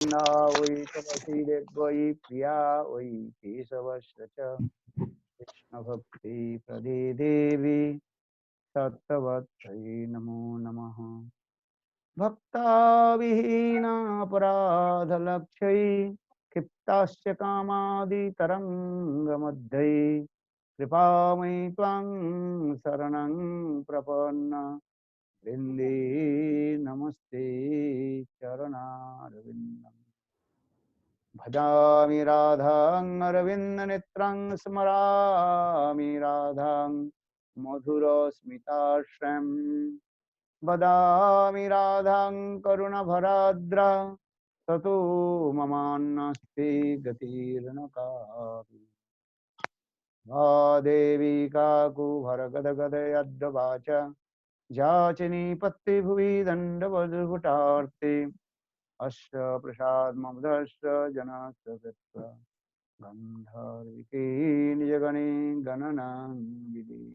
ना वै तपसी देवयी प्रिया वै केशवस्य च कृष्ण भक्ति प्रदे देवी तत्तवत्यै नमो नमः। भक्ताविहीनापराधलक्ष्यै क्षिप्ताश्च कामादितरङ्गमध्ये कृपामयि त्वां शरणं प्रपन्न वृन्दे नमस्ते चरणारविन्दम्। भजामि राधां अरविन्दनेत्रं स्मरामि राधां मधुरस्मिताश्रयम् वदामि राधां करुणभराद्रा ततो ममान्नास्ति गतिर्न कापि। देवी काकुभरगदगदयद्वाच याचिनी पत्तिभुवि दण्डवधुभुटार्ते अस्य प्रसादममुदस्य जनस्य कृत्वा गन्धर्विके निजगणे गणनां विधि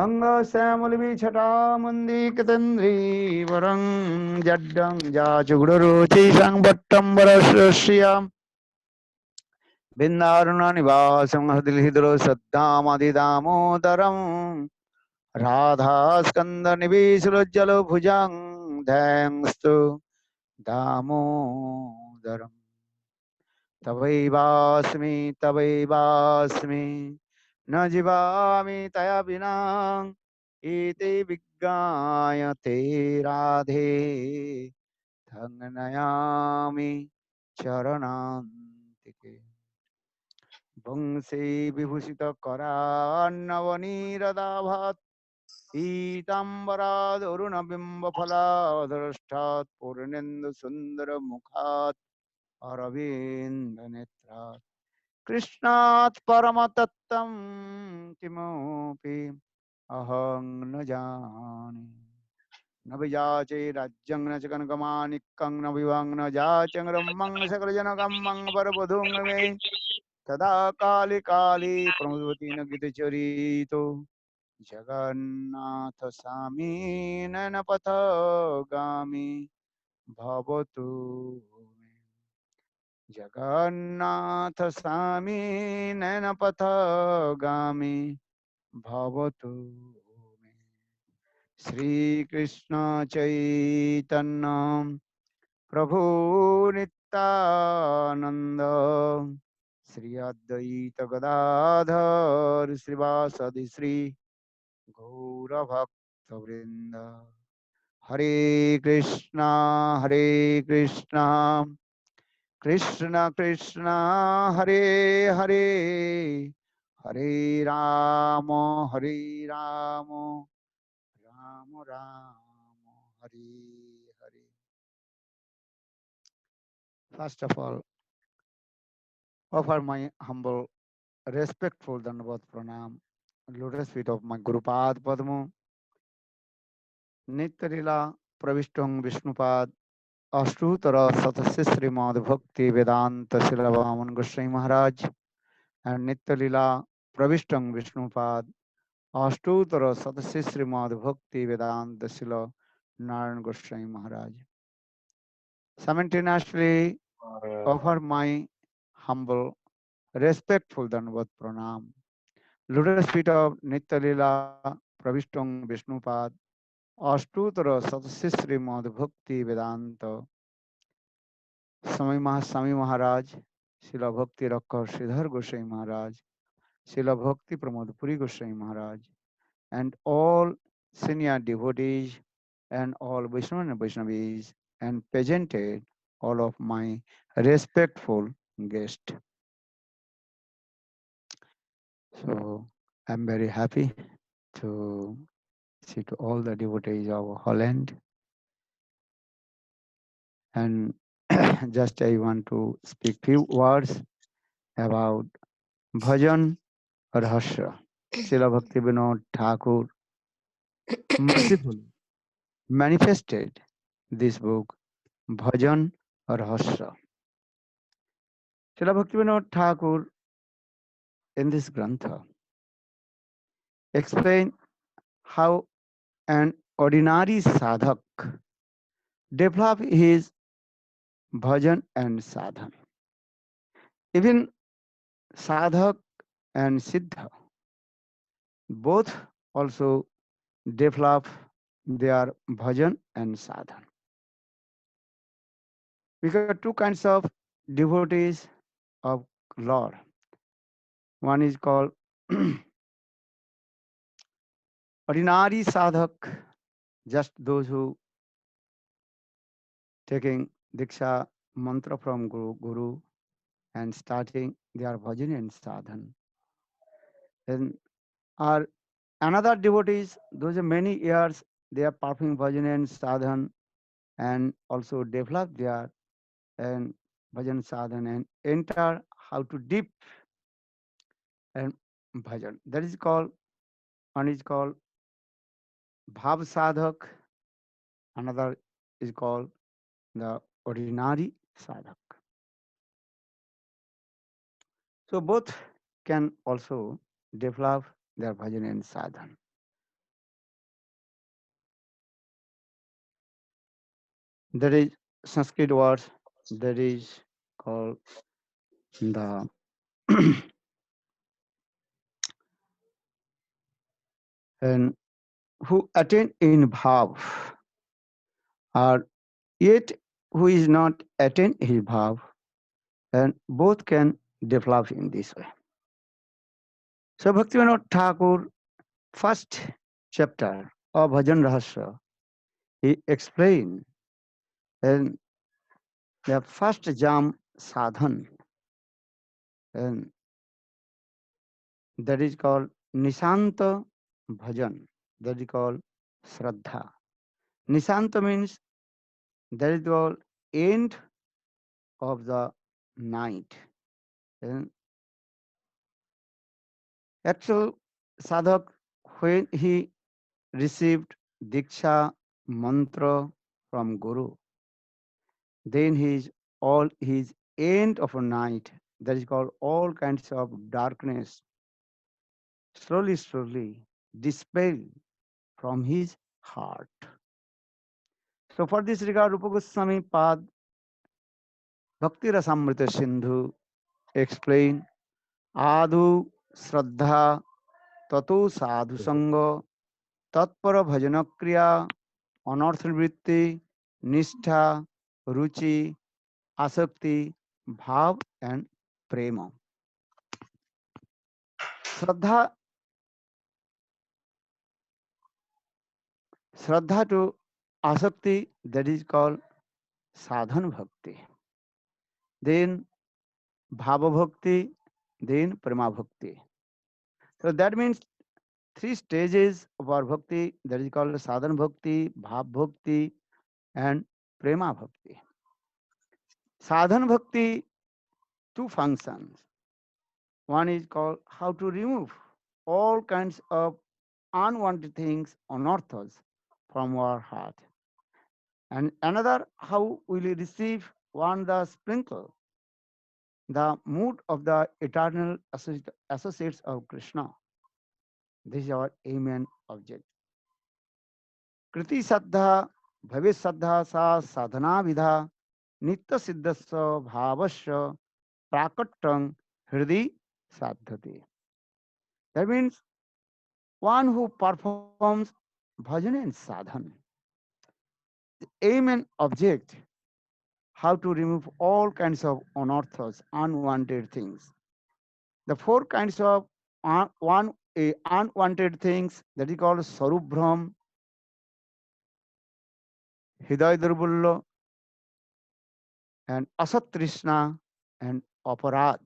अंगश्यामलविछटामन्दिकृतेन्द्री वरं जड्डं जाचुगुडरुचिषं भट्टं वरश्रियाम् बिन्दारुणनिवासं हृदिर्हृदरो सद्दामदिदामोदरं राधास्कन्दनिवेशलोज्जलो भुजं ध्यायंस्तु दामोदरम् तवैवास्मि न जीवामि तया विना इति विज्ञायते राधे तन्नयामि चरणान्तिके वंशे विभूषितकरान्नवनीरदाभात् पीताम्बरादरुणबिम्बफलादृष्टात् पूर्णेन्दुसुन्दरमुखात् अरविन्दनेत्रात् कृष्णात् परमतत्त्वं किमपि अहं न जाने न विजाचे राज्यं न च कनकमाणिक्यं न विवां न जाचं रम्मं न सकलजनकं परवधूं मे तदा काले काले प्रमुदवती न गीतचरितो जगन्नाथ स्वामी नयनपथगामी भवतु मे। जगन्नाथ स्वामी नयनपथगामी भवतु मे। श्री कृष्ण चैतन्य प्रभु नित्यानंद श्री अद्वैत गदाधर श्रीवासदि श्री गौरभक्तवृंद। हरे Krishna Krishna Krishna Hare Hare Hare Ram Ram Ram Hare Hare. First of all, offer my humble, respectful Dandavat Pranam, lotus feet of my Gurupad Padmo, Nityalila Pravishtung Vishnupad, Ashtutara Satasya Srimad Bhakti Vedanta Silavaman Goswami Maharaj, and Nityalila Pravishtung Vishnupad, Ashtutara Satasya Srimad Bhakti Vedanta Sila Narayan Goswami Maharaj. Simultaneously, offer my humble, respectful Dandavat Pranam. Lotus feet of Nityalila Pravishtung Vishnupad, Ashtutara Satasya Srimad Bhakti Vedanta, Swami Maharaj, Srila Bhakti Rakkha Sridhar Goswami Maharaj, Srila Bhakti Pramod Puri Goswami Maharaj, and all senior devotees and all Vaishnava and Vaishnavis, and presented all of my respectful guests. So I'm very happy to see to all the devotees of Holland, and just I want to speak few words about Bhajan Rahasya. Srila Bhaktivinoda Thakur mercifully manifested this book, Bhajan Rahasya. Srila Bhaktivinoda Thakur in this Grantha explain how an ordinary sadhak develop his bhajan and sadhan. Even sadhak and siddha both also develop their bhajan and sadhan. We got two kinds of devotees of Lord. One is called ordinary sadhak, just those who taking diksha mantra from guru and starting their bhajan and sadhan. And are another devotees, those are many years they are performing bhajan and sadhan and also develop their and bhajan sadhan and enter how to deep and bhajan. That is called, one is called bhav sadhak, another is called the ordinary sadhak. So both can also develop their bhajan and sadhan. There is Sanskrit words that is called the and who attain in bhav or yet who is not attain his bhav, and both can develop in this way. So Bhaktivinoda Thakur, first chapter of Bhajan Rahasya, he explained and the first jam sadhan, and that is called Nishanta Bhajan, that is called Shraddha. Nishanta means that is the end of the night. And actual sadhak, when he received diksha mantra from Guru, then his all his end of a night, that is called all kinds of darkness, slowly dispel from his heart. So for this regard, Rupa Goswami Pad Bhakti Rasamrita Sindhu explain Adu Shraddha Tatu Sadhu Sangha Tatpara Bhajana Kriya Anarthavritti Nishtha Ruchi Asakti Bhav and Prema. Shraddha, Shraddha to Asakti, that is called Sadhan Bhakti. Then Bhava Bhakti, then Prema Bhakti. So that means three stages of our bhakti, that is called sadhan bhakti, bhav bhakti, and prema bhakti. Sadhan bhakti, two functions. One is called how to remove all kinds of unwanted things, unearths from our heart. And another, how will we receive one the sprinkle, the mood of the eternal associates of Krishna. This is our aim and object. कृति श्रद्धा भविष्य श्रद्धा सा साधना विधा नित्य सिद्धस्व भावस्य प्राकट्टं हृदय साधते. That means one who performs bhajan and sadhan. The aim and object, how to remove all kinds of unearths, unwanted things. The four kinds of unwanted things, that is called sarubhram, hidaya durbulya, and asatrishna, and aparad.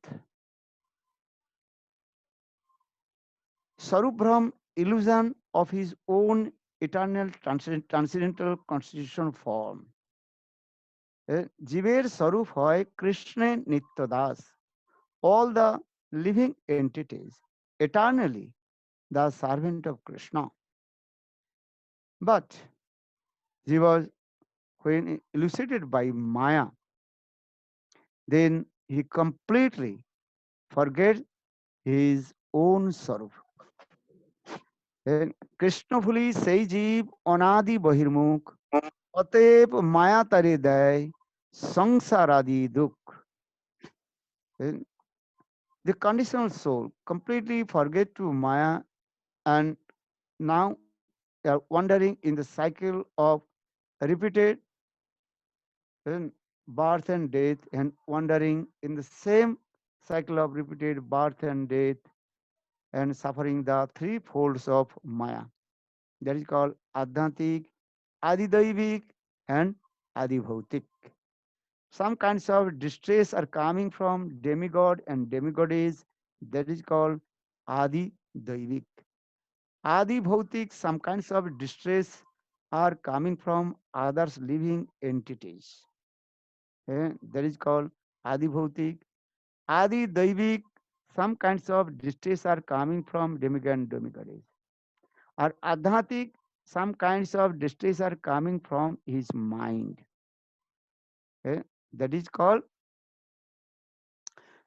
Sarubhram, illusion of his own eternal transcendental constitutional form. জীবের স্বরূপ হয় কৃষ্ণে নিত্য Das. All the living entities eternally the servant of Krishna. But he was, when elucidated by Maya, then he completely forgets his own স্বরূপ. কৃষ্ণ ভুলি সেই জীব অনাদি বহির্মুখ অতএব মায়া তারে দেয় sangsaradi dukh. And the conditional soul completely forget to Maya and now are wandering in the cycle of repeated and birth and death and wandering in the same cycle of repeated birth and death and suffering the three folds of Maya. That is called Adhantik, Adidaivik, and Adibhautik. Some kinds of distress are coming from demigod and demigoddess. That is called Adi Daivik. Adi Bhautik, some kinds of distress are coming from others living entities. That is called Adi Bhautik. Adi Daivik, some kinds of distress are coming from demigod and demigoddess. Or Adhatik, some kinds of distress are coming from his mind. Eh, That is called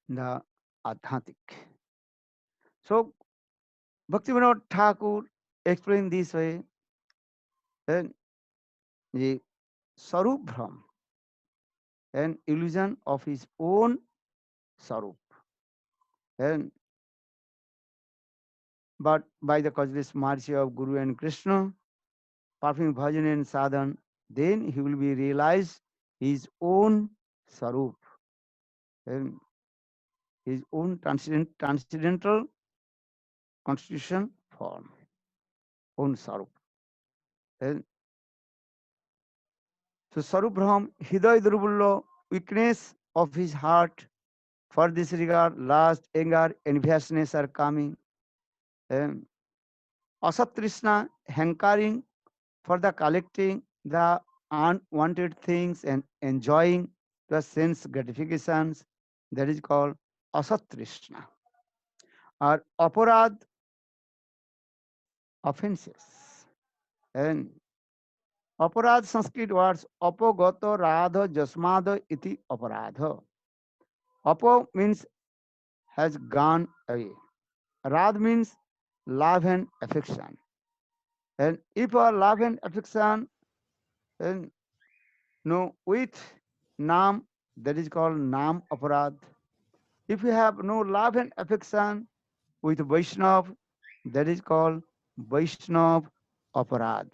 the Adhatik. So Bhaktivinoda Thakur explained this way, and the Sarup Brahm, an illusion of his own Sarup. And but by the causeless mercy of Guru and Krishna, performing bhajan and sadhan, then he will be realized his own Sarup, and his own transcendental constitution form, own Sarup. And so Sarup Brahm, Hiday Durubullo, weakness of his heart, for this regard, lust, anger, enviousness are coming. And Asat Trishna, hankering for the collecting the unwanted things and enjoying the sense gratifications, that is called Asat Trishna. Or Aparad, offenses. And Aparad Sanskrit words Apogato Radha Jasmada iti Aparadha. Apo means has gone away. Rad means love and affection. And if our love and affection and no with nam, that is called nam aparad. If you have no love and affection with Vaishnav, that is called Vaishnav aparad.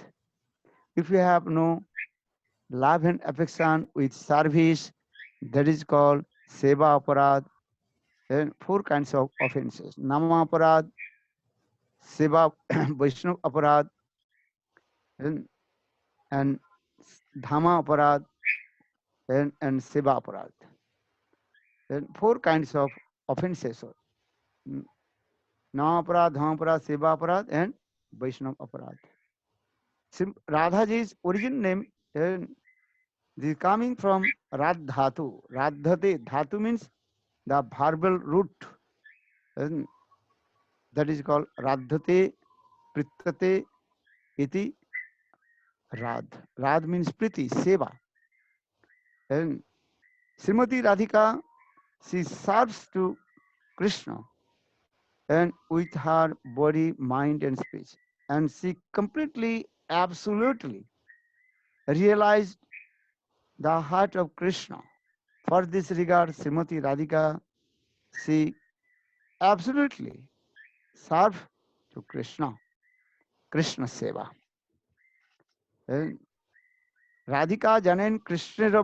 If you have no love and affection with service, that is called seva aparad. And four kinds of offenses: nama aparad, seva Vaishnav aparad, and, and dhama aparad, and seva aparad. And four kinds of offenses: nama aparad, dhama aparad, seva aparad, and Vaishnav aparad. Radhaji's origin name is coming from Radhatu. Radhate, dhatu means the verbal root, and that is called Radhate, Prittate, iti Radh. Radh means Priti, Seva. And Srimati Radhika, she serves to Krishna and with her body, mind, and speech. And she completely, absolutely realized the heart of Krishna. For this regard, Srimati Radhika, she absolutely served to Krishna, Krishna Seva. And Radhika জানেন কৃষ্ণের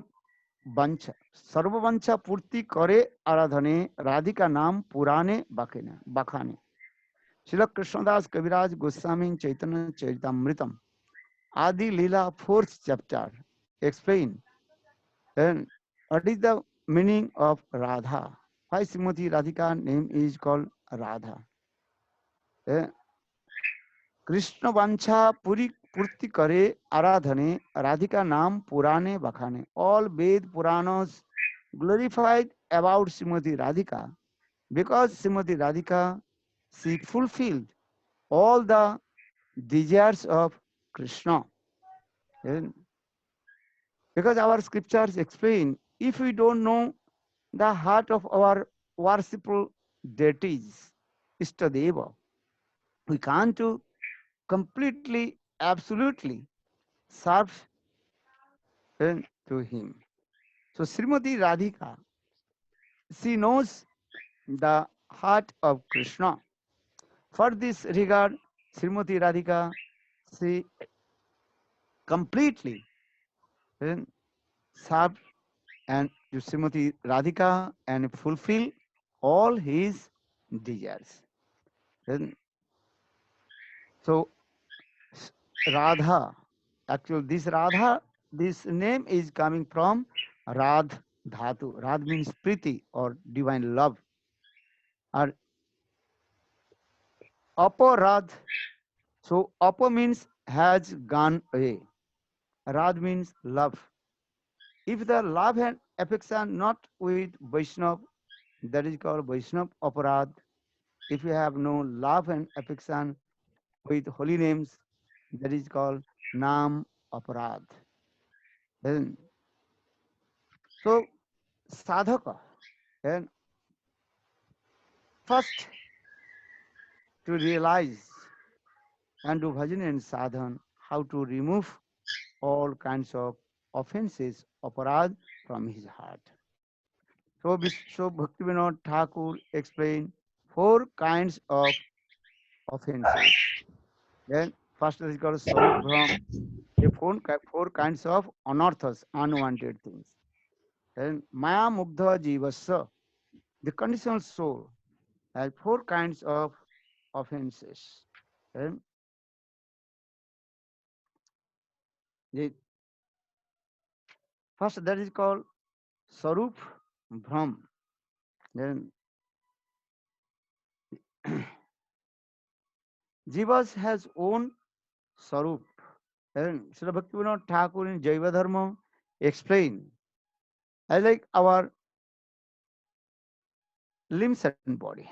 বাঞ্ছা সর্ববাঞ্ছা পূর্তি করে আরাধনে রাধিকা নাম পুরাণে বাখানে শিল কৃষ্ণদাস কবিরাজ Goswami Chaitanya চরিতামৃতম Adi Leela, fourth chapter, explain and what is the meaning of Radha. Why Srimati Radhika name is called Radha? Eh, Krishna Vancha Puri Purti Kare Aradhane Radhika Nam Purane Bakhane. All Ved Puranas glorified about Srimati Radhika because Srimati Radhika she fulfilled all the desires of Krishna. And because our scriptures explain, if we don't know the heart of our worshipful deities, Istadeva, we can't to completely, absolutely serve to him. So Srimati Radhika, she knows the heart of Krishna. For this regard, Srimati Radhika, she completely eh, served and to Srimati Radhika and fulfill all his desires. And so Radha, actually this Radha, this name is coming from Radh Dhatu. Radh means priti or divine love. Or Aparadh, so apa means has gone away. Radh means love. If the love and affection not with Vaishnav, that is called Vaishnav Aparadh. If you have no love and affection with holy names, that is called Nam Aparadh. Then, so sadhaka, and first to realize and do bhajan and sadhan, how to remove all kinds of offenses, aparad from his heart. So Bhaktivinoda Thakur explained four kinds of offenses. Then first is called Sarup Brahm, four kinds of anarthas, unwanted things. Then Maya Mugdha Jivasya, the conditional soul, has four kinds of offenses. Then the first that is called Sarup Brahm. Then Jivas has own Sarup. Then Srila Bhaktivinoda Thakur in Jaiva Dharma explain as like our limbs and body.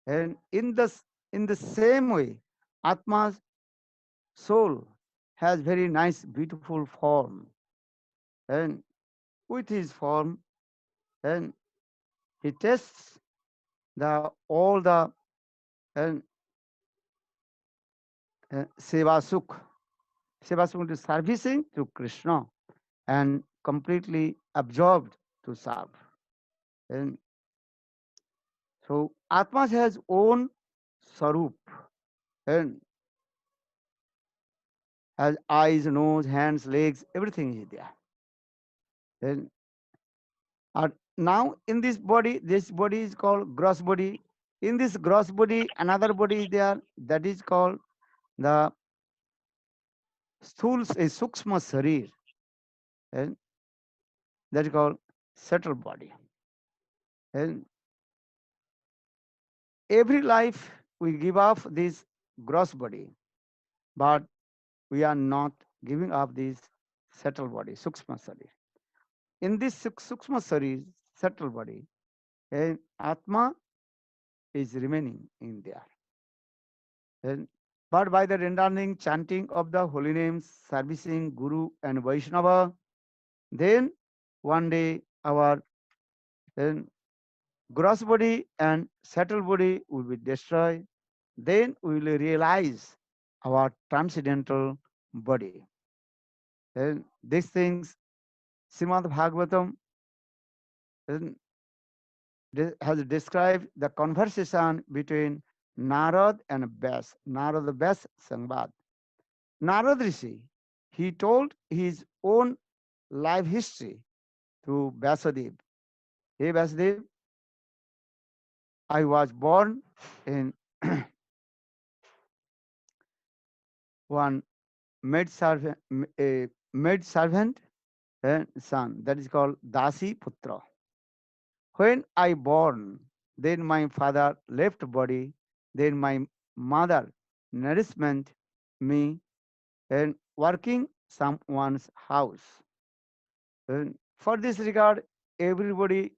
And in the same way, Atma's soul has very nice, beautiful form. And with his form, and he tests the all the and seva sukh. Seva sukh is servicing to Krishna and completely absorbed to serve. And so Atma has own sarup and has eyes, nose, hands, legs, everything is there. Then now in this body is called gross body. In this gross body, another body is there that is called the sthul, a sukshma sarir, and that is called subtle body. And every life we give up this gross body, but we are not giving up this subtle body, sukshma sarir. In this sukshma sarir, subtle body, and atma is remaining in there. And but by the rendering, chanting of the holy names, servicing Guru and Vaishnava, then one day our then gross body and subtle body will be destroyed. Then we will realize our transcendental body. And these things, Srimad Bhagavatam has described the conversation between Narad and Vyas. Narad Vyas Sangvad. Narad Rishi, he told his own life history to Vyasadeva. Hey Vyasadeva, I was born in one maid servant, a maid servant son that is called Dasi Putra. When I born, then my father left body, then my mother nourishment me and working someone's house. And for this regard, everybody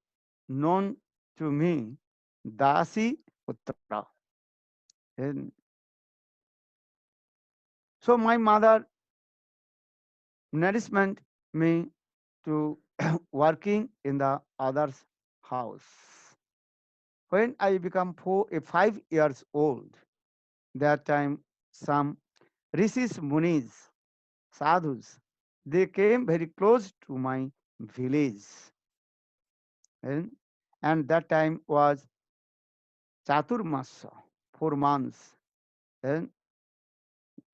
known to me, Dasi Putra. And so my mother nourishment me to working in the other's house. When I become 5 years old, that time some rishis, munis, sadhus, they came very close to my village. And, and that time was Chaturmasya, 4 months. And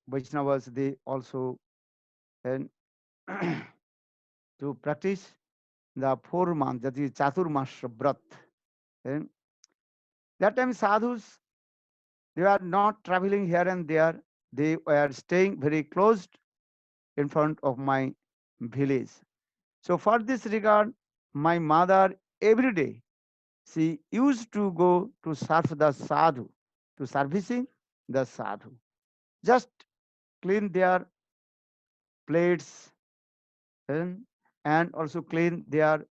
Vaishnavas, they also and to practice the 4 months, that is Chaturmasya Vrat. And that time sadhus, they were not traveling here and there. They were staying very close in front of my village. So for this regard, my mother every day, she used to go to serve the sadhu, to servicing the sadhu. Just clean their plates and, and also clean their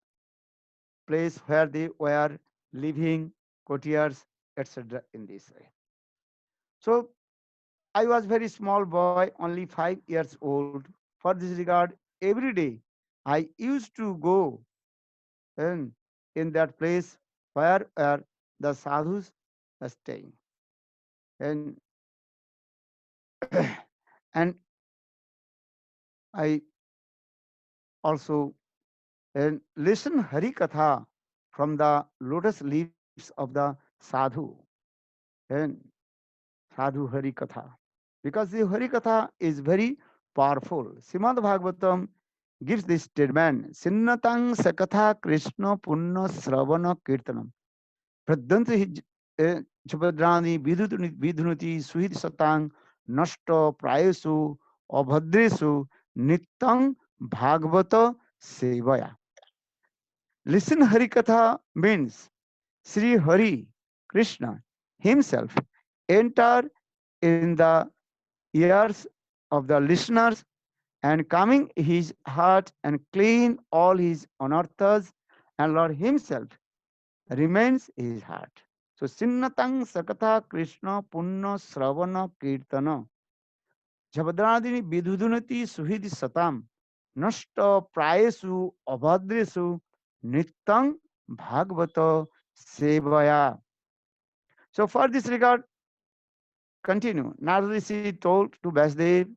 place where they were living, courtiers, etc. in this way. So I was very small boy, only 5 years old. For this regard, every day I used to go and in that place where the sadhus are staying. And and I also and listen Hari Katha from the lotus leaves of the sadhu and sadhu Hari Katha. Because the Hari Katha is very powerful. Srimad Bhagavatam gives this statement, Sinnatang Sakatha Krishna Punna Sravana Kirtanam. Pradhanti Chapadrani Vidhunuti Suhid Satang Nashta Prayesu Abhadresu Nittang Bhagavata Sevaya. Listen Harikatha means Sri Hari Krishna himself enter in the ears of the listeners and coming his heart and clean all his unearths, and Lord himself remains his heart. So Sinnatang Sakatha Krishna Punna Sravana Kirtana Jabadradini Vidudunati Suhidi Satam Nashta Prayesu Abhadresu Nittang Bhagavata Sevaya. So for this regard, continue. Narada told to Vasudev,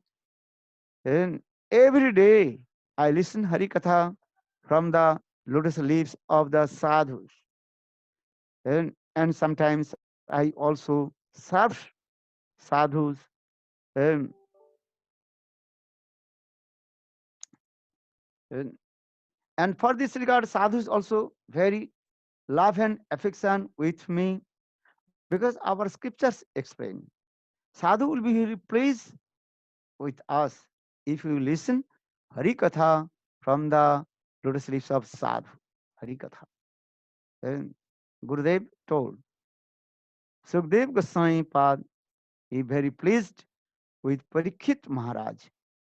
and every day I listen Hari Katha from the lotus leaves of the sadhus. And sometimes I also serve sadhus. And, and, and for this regard, sadhus also very love and affection with me because our scriptures explain. Sadhu will be very pleased with us if you listen Hari Katha from the lotus leaves of Sadhu. Hari Katha. And Gurudev told Sukhdev Goswami Pad is very pleased with Parikshit Maharaj.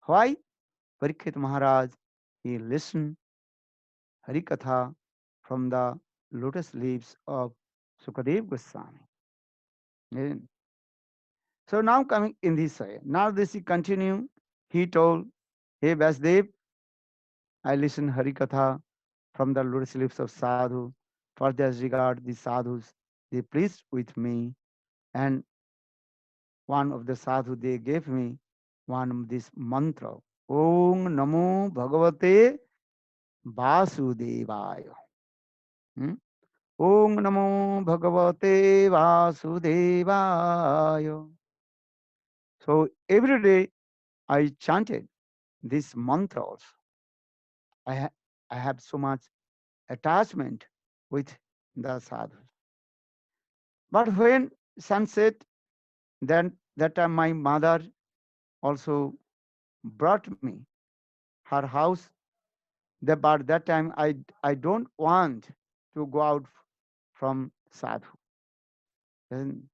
Why? Parikshit Maharaj, he listened Hari Katha from the lotus leaves of Sukadev Goswami. And so now coming in this way, now this he continue, he told, Hey Vasudev, I listen Hari Katha from the lotus lips of sadhu. For this regard, the sadhus, they pleased with me. And one of the sadhu, they gave me one of this mantra. Om Namo Bhagavate Vasudevaya. Hmm? Om Namo Bhagavate Vasudevaya. So every day I chanted this mantra also. I have so much attachment with the sadhus. But when sunset, then that time my mother also brought me her house. But that time I don't want to go out from sadhu. And,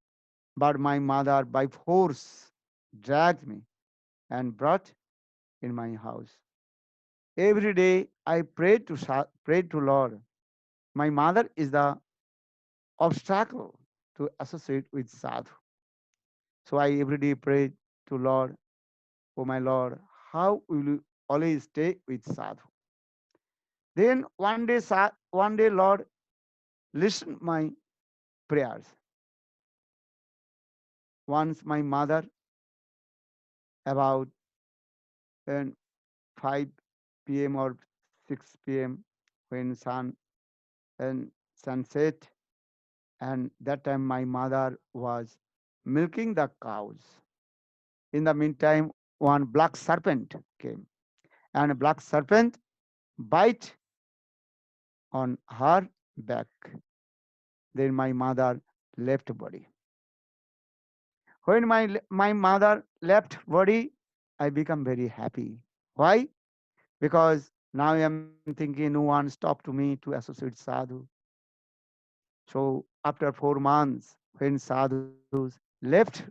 but my mother by force dragged me and brought in my house. Every day I prayed to Lord. My mother is the obstacle to associate with sadhu. So I every day pray to Lord, oh my Lord, how will you always stay with sadhu? Then one day, Lord, listen my prayers. Once my mother, about 5 p.m. or 6 p.m. when and sunset, and that time my mother was milking the cows. In the meantime, one black serpent came, and a black serpent bite on her back. Then my mother left body. When my mother left body, I become very happy. Why? Because now I am thinking no one stopped me to associate sadhu. So after 4 months, when sadhus left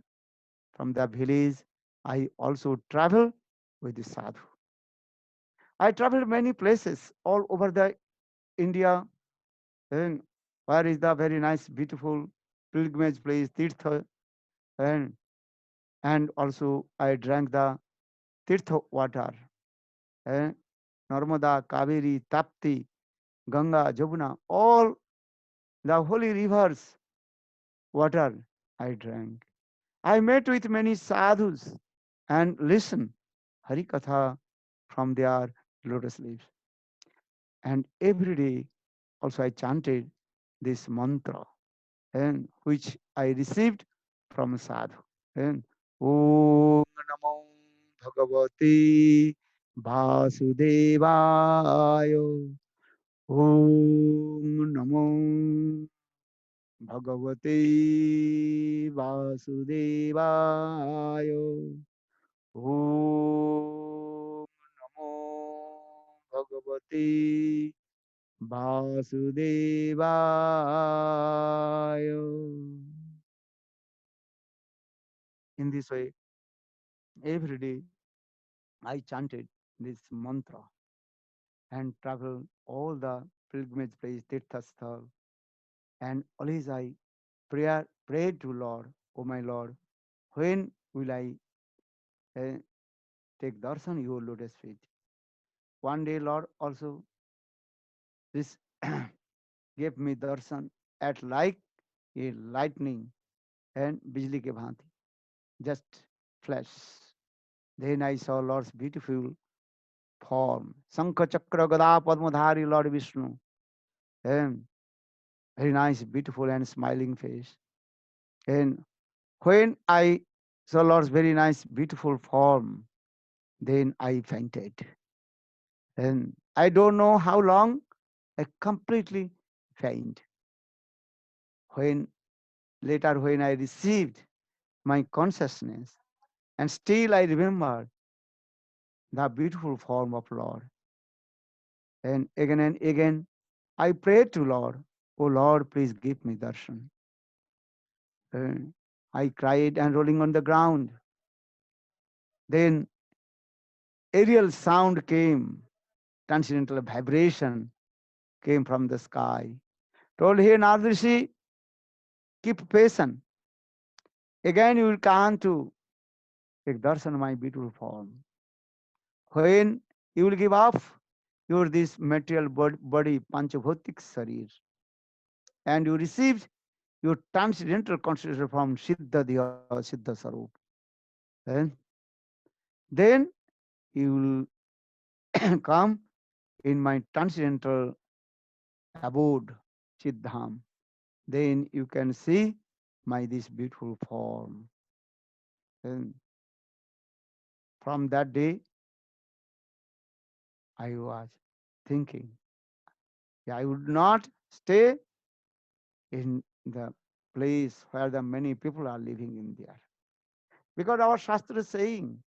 from the village, I also travel with the sadhu. I traveled many places all over the India, and where is the very nice, beautiful pilgrimage place, Tirtha, and also I drank the Tirtha water, and Narmada, Kaveri, Tapti, Ganga, Jamuna, all the holy rivers water I drank. I met with many sadhus and listen Hari Katha from their lotus leaves. And every day also I chanted this mantra, and which I received from sadhu. And Om Namo Bhagavati Vasudevaya. Om Namo Bhagavate Vasudevaya. Om Namo Bhagavate Vasudevaya. In this way, every day I chanted this mantra and traveled all the pilgrimage place, Tirthasthal, and always I prayed to Lord, oh my Lord, when will I uh, take darshan your lotus feet? One day, Lord also this gave me darshan at like a lightning and bijli ke bhanti, just flash. Then I saw Lord's beautiful form, Sankha Chakra Gada Padmadhari Lord Vishnu, and very nice, beautiful and smiling face. And when I saw Lord's very nice, beautiful form, then I fainted. And I don't know how long I completely faint. When later when I received my consciousness, and still I remember the beautiful form of Lord. And again, I prayed to Lord, oh Lord, please give me darshan. And I cried and rolling on the ground. Then aerial sound came, transcendental vibration came from the sky. Told, hey Nardrishi, keep patient. Again you will come to take darshan my beautiful form. When you will give up your this material body, panchabhutik sarir, and you received your transcendental consciousness from Siddha Diya, Siddha Sarup, and then you will come in my transcendental abode, Siddham. Then you can see my this beautiful form. And from that day, I was thinking, yeah, I would not stay in the place where the many people are living in there. Because our Shastra is saying,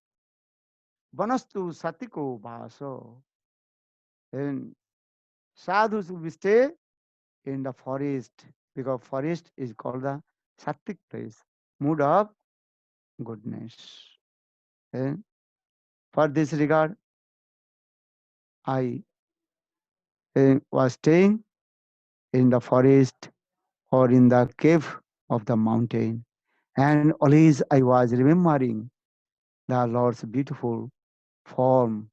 Vanastu Satiko Bhaso, and sadhus will stay in the forest, because forest is called the Sattvic place, mood of goodness. And for this regard, I was staying in the forest or in the cave of the mountain. And always I was remembering the Lord's beautiful form.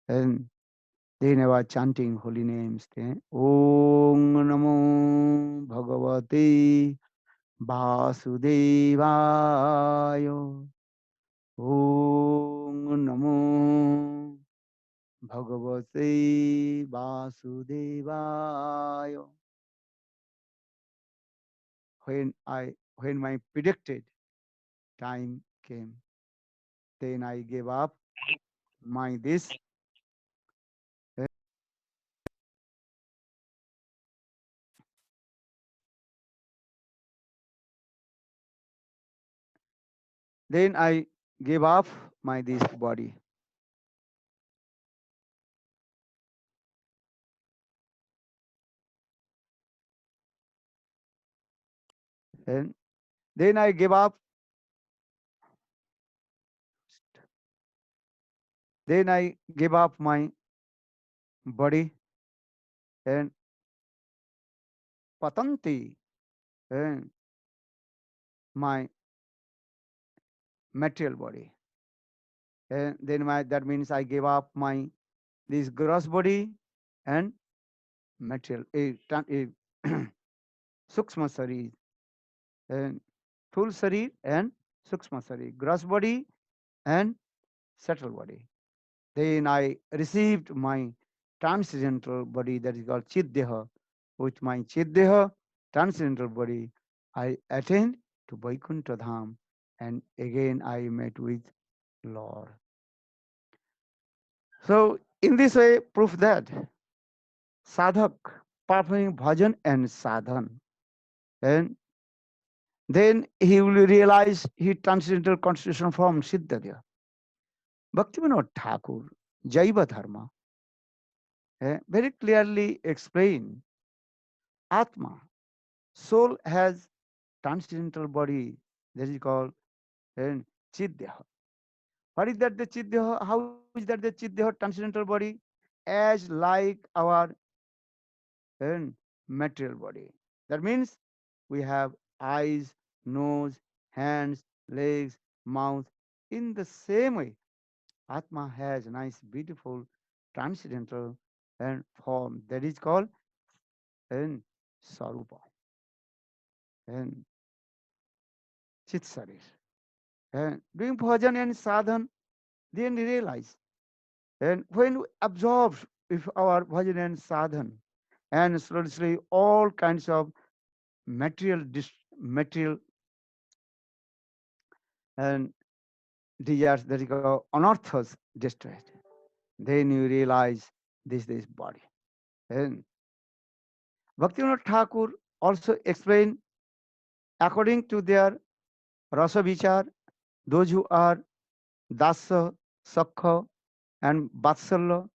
And then I was chanting holy names. Om Namo Bhagavate Vasudevaya. Om Namo Bhagavate Vasudevaya. When my predicted time came, then I gave up my this. eh, Then I gave up my this body. And then I gave up. Then I gave up my body and patanti and my material body. And then that means I gave up my this gross body and material a sukshma sarir and full sarir and sukshma sarir, gross body and subtle body. Then I received my transcendental body that is called Chiddeha. With my Chiddeha, transcendental body, I attained to Vaikuntha Dham and again I met with Lord. So in this way, proof that sadhak performing bhajan and sadhan, and then he will realize he transcendental constitution from Siddhadya. Bhaktivinoda Thakur, Jaiva Dharma, very clearly explain Atma, soul has transcendental body that is called and Chiddeha. What is that the Chiddeha? How is that the Chiddeha transcendental body? As like our and material body. That means we have eyes, nose, hands, legs, mouth. In the same way, Atma has nice, beautiful, transcendental and form that is called and Sarupa and Chitsarir. And doing bhajan and sadhan, then we realize. And when we absorb if our bhajan and sadhan, and slowly all kinds of material and desires that is called unearths destroyed, then you realize this body. And Bhaktivinoda Thakur also explained according to their rasa vichar, those who are dasa, sakha, and vatsalya,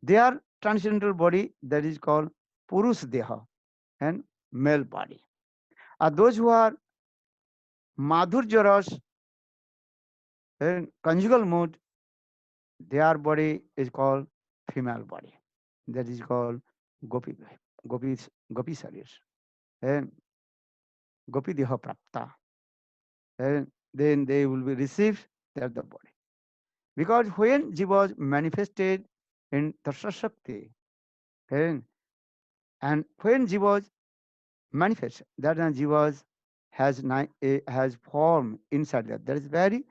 their transcendental body that is called Purush Deha and male body. Are those who are Madhurya Ras and conjugal mood, their body is called female body. That is called Gopi Gopi Gopi Sarir and Gopi Deha Prapta. And then they will be received that the body. Because when Jiva was manifested in Tasha Shakti, and, and when Jiva was manifest, that Jiva has form inside that. That is very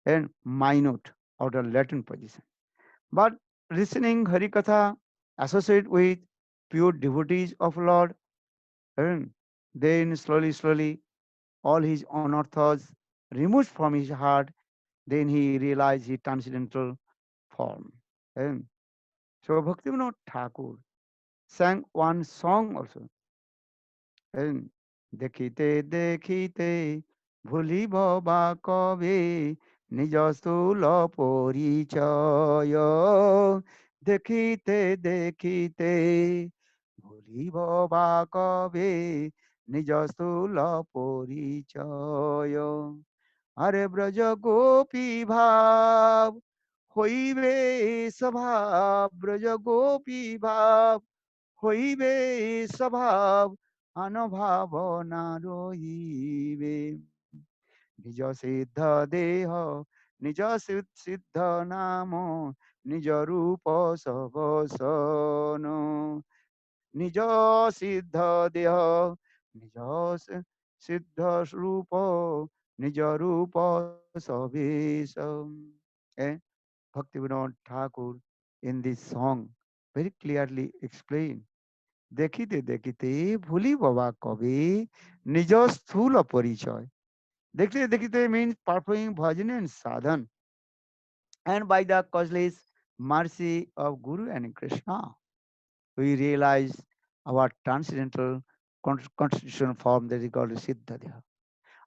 and minute outer latent position. But listening Harikatha associate with pure devotees of Lord, and then slowly, all his unearths removed from his heart, then he realized his transcendental form. And so Bhaktivinoda Thakur sang one song also. And দেখিতে দেখিতে ভুলিব বা কবে নিজ স্থূল পরিচয় দেখিতে দেখিতে ভুলিব বা কবে নিজ স্থূল পরিচয় আরে ব্রজ গোপী ভাব হইবে স্বভাব ব্রজ গোপী ভাব হইবে স্বভাব আনভাবনা রহিবে নিজ সিদ্ধ দেহ নিজ সিদ্ধ নাম নিজ রূপ সব সন নিজ সিদ্ধ দেহ নিজ সিদ্ধ রূপ নিজ রূপ সবেশ। Bhakti Vinod Thakur in this song very clearly explained. দেখিতে দেখিতে ভুলি বাবা কবে নিজ স্থূল পরিচয়. দেখিতে দেখিতে means performing bhajan and sadhan, and by the causeless mercy of Guru and Krishna, we realize our transcendental constitution form that is called Siddhadeha.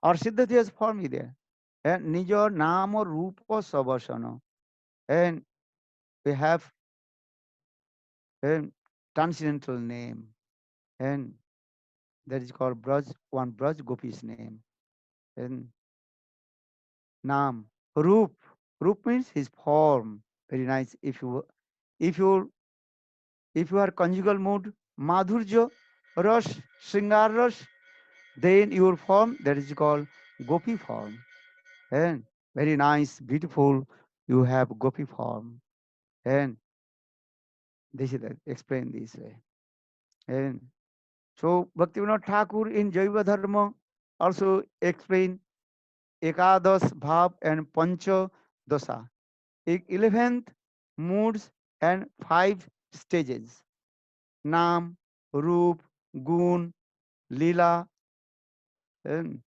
Our Siddhadeha's form is there. And Nijo Nama Rupa Savasana. And we have a transcendental name. And that is called Braj, one Braj Gopi's name. And Nam. Roop. Roop means his form. Very nice. If you if you are conjugal mood, Madhurja, Rush, Sringar Rush, then your form that is called Gopi form. And very nice, beautiful. You have Gopi form. And this is explained this way. And so Bhaktivinoda Thakur in Jaiva Dharma also explain Ekadas Bhav and Pancha Dosa. 11th moods and 5 stages. Nam, Roop, Gun, Lila, and,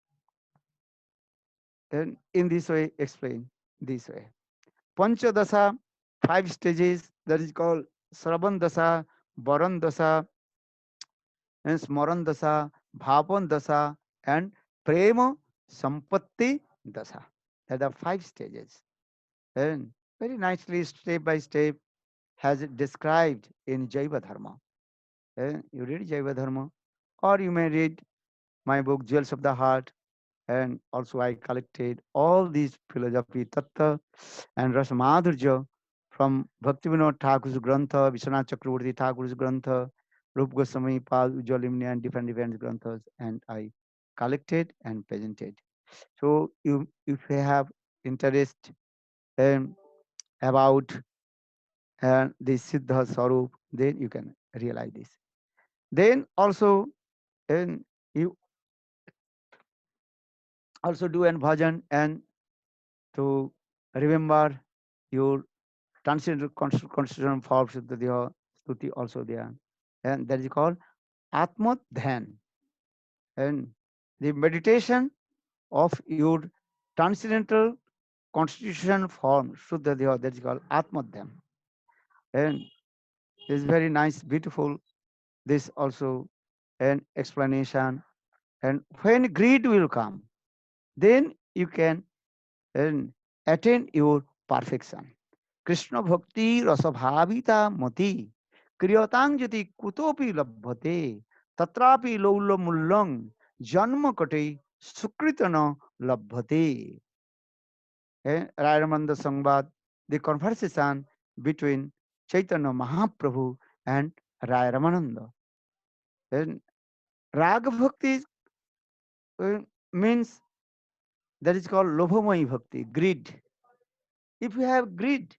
and in this way explain this way. Pancha Dasa, 5 stages, that is called Sravan Dasa, Varan Dasa, and Smaran Dasa, Bhavan Dasa, and Prema Sampatti Dasa. There are 5 stages. And very nicely, step by step, has it described in Jaiva Dharma. You read Jaiva Dharma, or you may read my book, Jewels of the Heart, and also I collected all these philosophy, Tattva, and Rasamadhurja from Bhaktivinoda Thakur's Grantha, Vishwanath Chakravarti Thakur's Grantha, Rup Goswami, Pal, Ujjalimni, and different granthas, and I collected and presented. So if you have interest um, about the Siddha Sarup, then you can realize this. Then also, um, you also do an bhajan and to remember your transcendental constitution forms of the stuti also there. And that is called Atma Dhyan. And the meditation of your transcendental constitution form, Shuddha Dhyaya, that is called Atma Dhyan. And it's very nice, beautiful, this also an explanation. And when greed will come, then you can attain your perfection. Krishna Bhakti Rasabhavita Mati Kriyatang Jati Kutopi Labhate Tatrapi Lolo Mullang Janma Kate Sukritana Labhate. Rayaramanda Sangbad, the conversation between Chaitanya Mahaprabhu and Raya Ramananda. And Raga Bhakti uh, means that is called Lobhamai Bhakti, greed. If you have greed,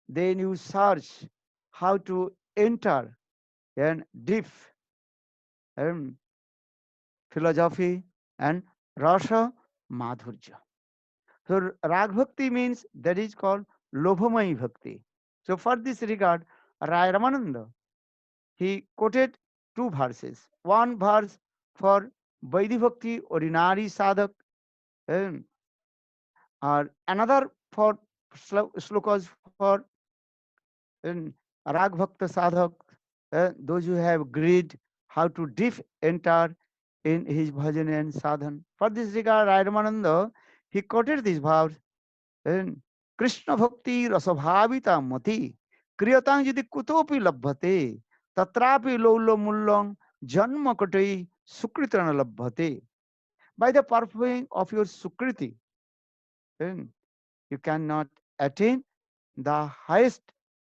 then you search how to enter and deep um, philosophy and rasa madhurya. So rag bhakti means that is called lobhamai bhakti. So for this regard, Rai Ramananda, he quoted 2 verses. One verse for Vaidhi Bhakti ordinary sadhak, um, or another for slokas for Rag Bhakta Sadhak, those who have greed, how to deep enter in his bhajan and sadhan. For this regard, Ramananda, he quoted these vows in Krishna Bhakti Rasabhavita Mati, Kriyatang Jidi Kutopi Labhate, Tatrapi Lolo Mullong, Janma Kotai, Sukritana Labhate. By the performing of your Sukriti, then you cannot attain the highest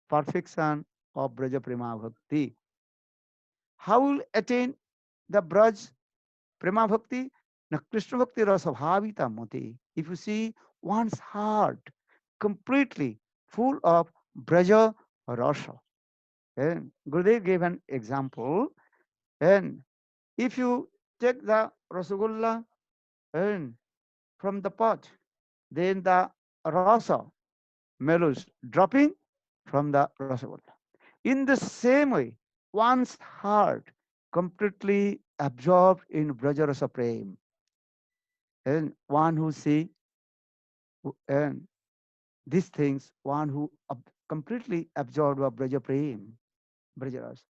perfection of Braja Prema Bhakti. How will attain the Braj Prema Bhakti? Na Krishna Bhakti Rasabhavita Mati. If you see one's heart completely full of Braja Rasa. And Gurudev gave an example. And if you take the Rasagulla and from the pot, then the Rasa mellows dropping from the Rasagolla. In the same way, one's heart completely absorbed in Brajarasa Prem, and one who see and these things, one who completely absorbed of Braja Prem, Brajaras,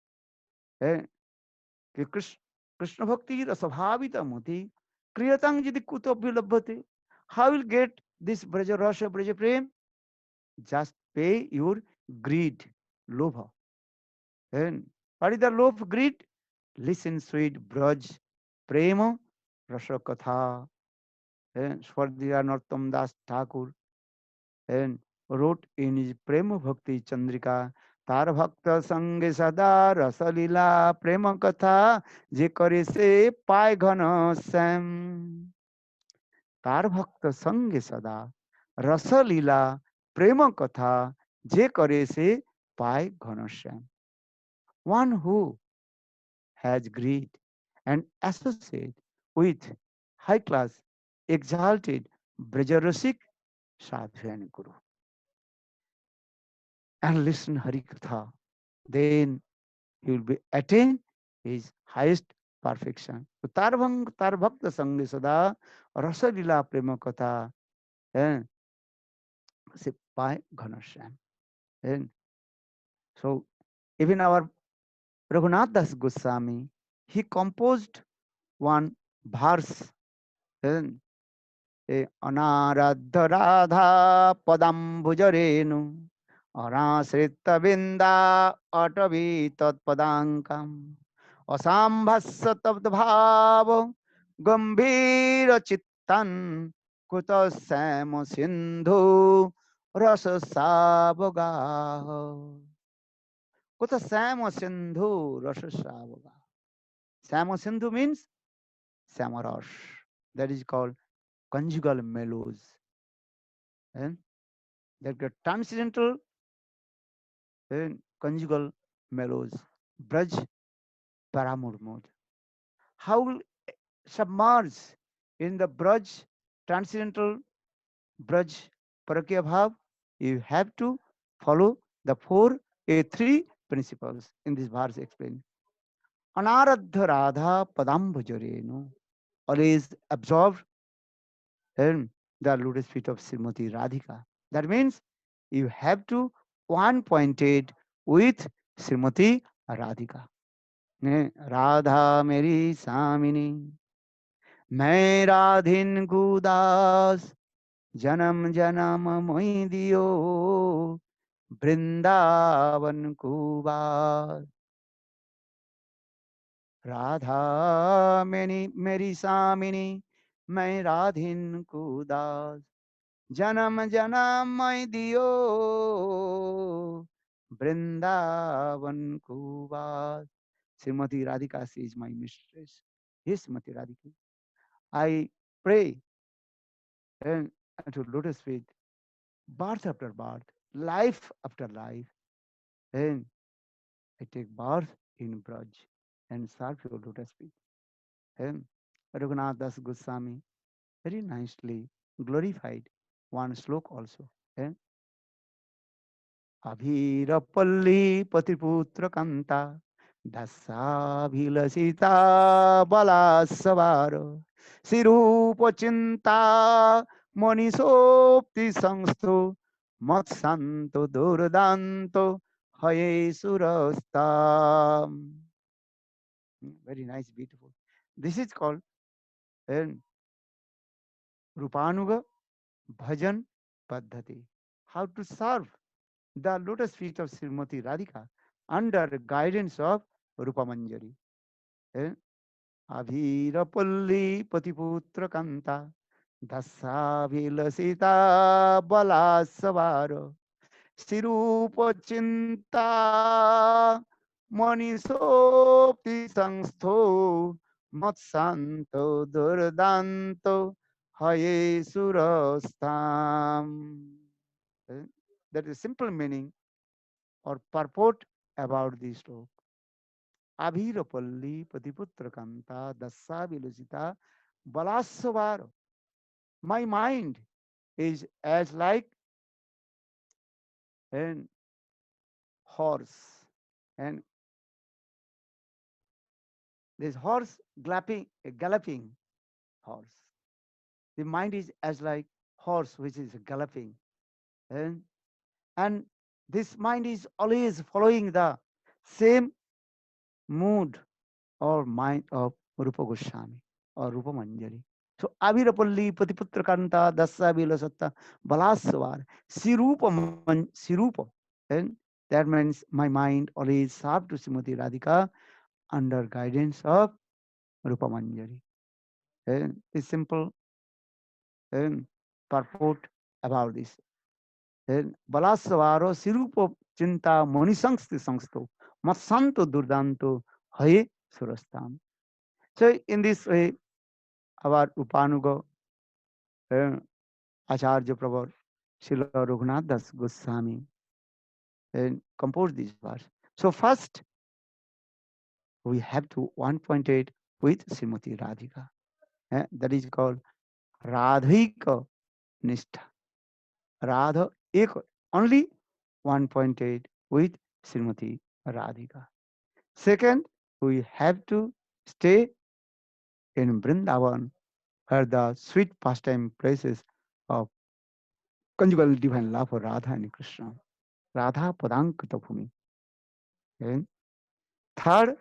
and Krishna Bhakti Rasabhavita Muti, Kriyatang Jidi Kuto Bilabhate. How will get this Braja Rasa, Braja Prem? Just pay your greed, lobha. And what is the love, greed? Listen, sweet Braj, Prema, Rasa Katha, and Swardhya Nartam Das Thakur, and wrote in his Prema Bhakti Chandrika, तार भक्त संग सदा रसलीला प्रेम कथा जे करे से पाए घन श्याम तार भक्त संग सदा रसलीला प्रेम कथा जे करे से पाए घन Shyam one who has greed and associate with high class exalted Brajarasic sadhu and guru and listen Harikatha, then he will be attain his highest perfection. So tar bhakta sangi sada rasa lila prema katha and se pai ghanashyam. And so even our Raghunath Das Goswami, he composed one verse and अनाराध्य Radha पदाम्बुजरेणु अनाश्रित बिंदा अटवी तत्पदाङ्कम् असाम्भस्य तद्भाव गंभीर चित्तन् कुत श्याम सिंधु रस सावगाह कुत श्याम सिंधु रस सावगाह Shyam Sindhu means samaras, that is called conjugal mellows and that get transcendental and conjugal mellows. Braj Paramur mode. How will submerge in the Braj transcendental Braj Parakya Bhav? You have to follow the three principles in this verse explained. Anaradha Radha Padambhajarenu, always absorbed in the lotus feet of Srimati Radhika. That means you have to one pointed with Srimati Radhika. Radha मेरी सामिनी मैं राधिन गुदास जन्म जन्म मोहि दियो वृंदावन कुबार राधा मेरी सामिनी मैं राधिन कुदास जन्म जन्म मैं दियो Vrindavan Kuva. Srimati Radhika is my mistress. Yes, Srimati Radhika. I pray and to lotus feet, birth after birth, life after life, and I take birth in Braj and serve your lotus feet. And Raghunath Das Goswami very nicely glorified one slok also. And Abhirapalli Patiputra Kanta Dasaभिलषिता बलात्सवार Sirupachinta Monisopti Sangsto Matsanto Durdanto Haye Surasta. Very nice, beautiful. This is called Rupanuga Bhajan Paddhati. How to serve the lotus feet of Srimati Radhika under guidance of Rupa Manjari. Abhirapalli Patiputra Kanta Dasavilasita Balasavaro Sirupa Chinta Manisopti Sangstho Matsanto Durdanto Haye Surastam. That is simple meaning or purport about this talk. Abhirapalli Patiputra Kanta Dasa Vilusita Balasavaro. My mind is as like horse, and this horse galloping horse. The mind is as like horse which is galloping, and and this mind is always following the same mood or mind of Rupa Goswami or Rupa Manjari. So Avirapalli Patiputra Kanta Dasa Vilasatta Balaswar Sirupa. And that means my mind always served to Srimati Radhika under guidance of Rupa Manjari. And the simple purport about this. And Balaswaro Sirupa Chinta Monisangsti Sangsto Masanto Durdanto Haye Surastam. So in this way, our Upanuga Acharya Prabhu Srila Raghunath Das Goswami composed this verse. So first we have to 1.8 with Srimati Radhika. That is called Radhika Nishtha. Radha Ek, only 1.8 with Srimati Radhika. Second, we have to stay in Vrindavan, where the sweet pastime places of conjugal divine love for Radha and Krishna. Radha Padankita Bhumi. And third,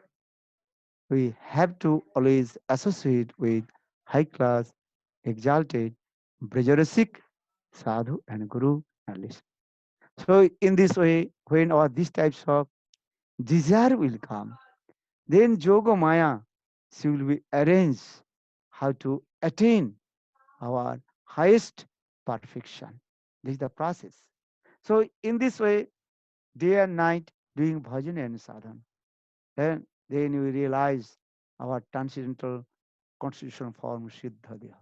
we have to always associate with high class, exalted, Brajarasik, Sadhu and Guru and listen. So in this way, when all these types of desire will come, then Yoga Maya, she will be arranged how to attain our highest perfection. This is the process. So in this way, day and night doing bhajan and sadhana. And then we realize our transcendental constitutional form Siddha Deha.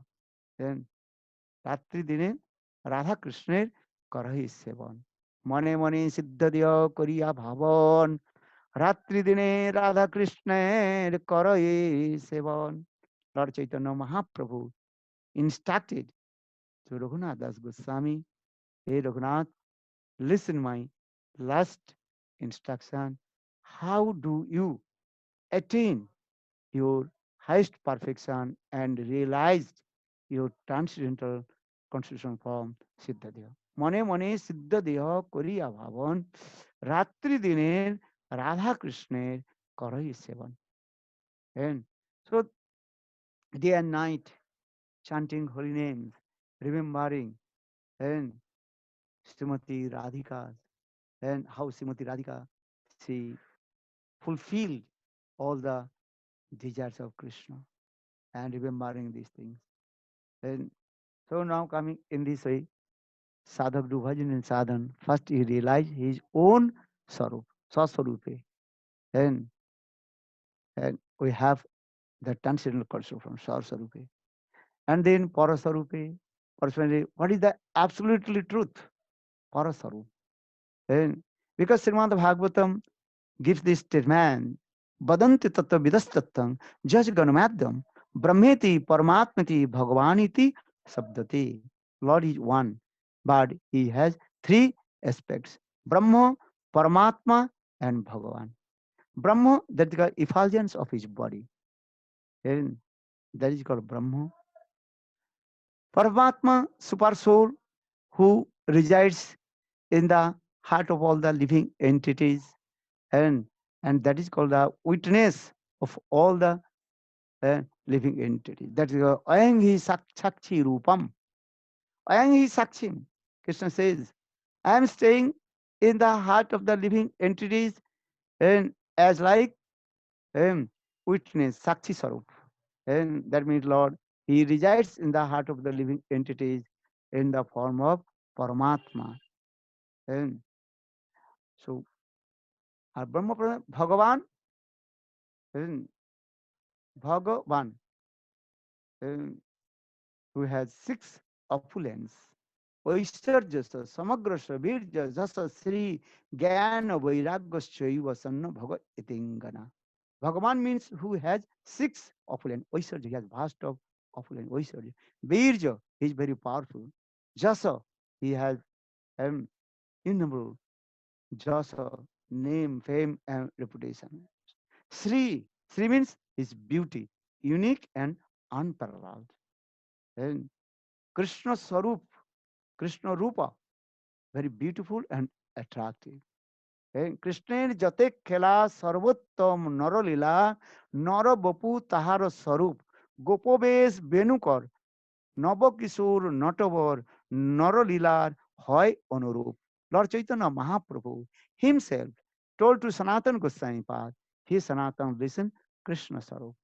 Then রাত্রি দিনে রাধা কৃষ্ণের করহি সেবন মনে মনে সিদ্ধ দেহ করিয়া ভাবন রাত্রি দিনে রাধা কৃষ্ণের করহি সেবন. Lord Chaitanya Mahaprabhu instructed to Raghunath Das Goswami, hey Raghunath, listen my last instruction. How do you attain your highest perfection and realized your transcendental constitutional form সিদ্ধা দেহ মনে মনে সিদ্ধ দেহ করিয়া ভাবন রাত্রি দিনের রাধা কৃষ্ণের করই সেবন. And so day and night chanting holy names, remembering and Srimati Radhika, and how Srimati Radhika, she fulfilled all the desires of Krishna, and remembering these things. And so now coming in this way, sadhak do bhajan and sadhan. First he realized his own sarup, swasarupe. And, and we have the transcendental culture from swasarupe. And then parasarupe. Personally, what is the absolutely truth? Parasarup. And because Srimad Bhagavatam gives this statement, Badanti tattva vidastattam jaj ganamadhyam brahmeti paramatmati bhagavaniti sabdati. Lord is one, but he has three aspects: Brahma, Paramatma, and Bhagavan. Brahma, that is the effulgence of his body, and that is called Brahma. Paramatma, super soul, who resides in the heart of all the living entities, and and that is called the witness of all the living entities. That is Ayang hi sakshi rupam. Ayang hi sakshim. Krishna says, I am staying in the heart of the living entities and as like witness, sakshi sarup. And that means Lord, he resides in the heart of the living entities in the form of Paramatma. And so our Brahma Bhagavan, and Bhagavan, and who has six opulence. Oisarjasa, Samagrasa, Virja, Jasa, Sri, Gyana, Vairagasya, Sanna, Bhagat, Itingana. Bhagavan means who has six opulent. Oisarja, he has vast of opulent. Oisarja. Virja, he is very powerful. Jasa, he has innumerable Jasa. name, fame, and reputation. Sri means his beauty, unique and unparalleled. And Krishna Swarup, Krishna Rupa, very beautiful and attractive. কৃষ্ণের যতে খেলা সর্বোত্তম নরলীলা নরবপু তাহার স্বরূপ গোপবেশ বেণুকর নবকিশোর নটবর নরলীলার হয় অনুরূপ. Lord Chaitanya Mahaprabhu himself told to Sanatana Goswami Pad, he Sanatana, listen, Krishna Sarup.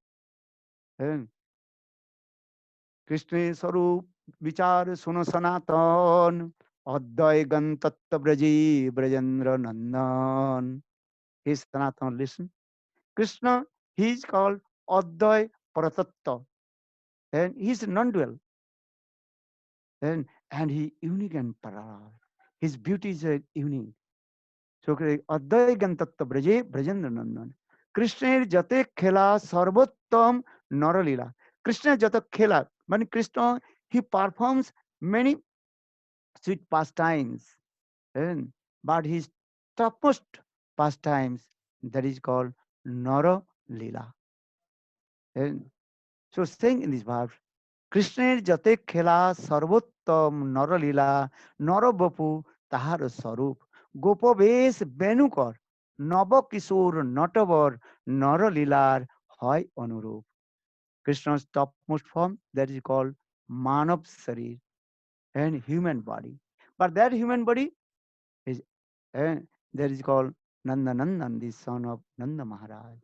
কৃষ্ণের স্বরূপ বিচার শুনো সনাতন অদ্বয় গন্তত্ব ব্রজী ব্রজেন্দ্র নন্দন. He is Sanatana, listen. Krishna, he is called Advai Paratattva, and he is non-dual, and he unique and parallel. His beauty is unique. So Advai Gantattva Braje Brajendra Nandan. Krishna jate khela sarvottam naralila. Krishna jate khela, meaning Krishna, he performs many sweet pastimes, and but his topmost pastimes, that is called Naralila. And so saying in this verse, কৃষ্ণের যতে খেলা সর্বোত্তম নরলীলা নরবপু তাহার স্বরূপ গোপবেশ বেণুকর নবকিশোর নটবর নরলীলার হয় অনুরূপ. Krishna's topmost form, that is called Manav Sarir and human body. But that human body is that is called Nanda Nandan, the son of Nanda Maharaj,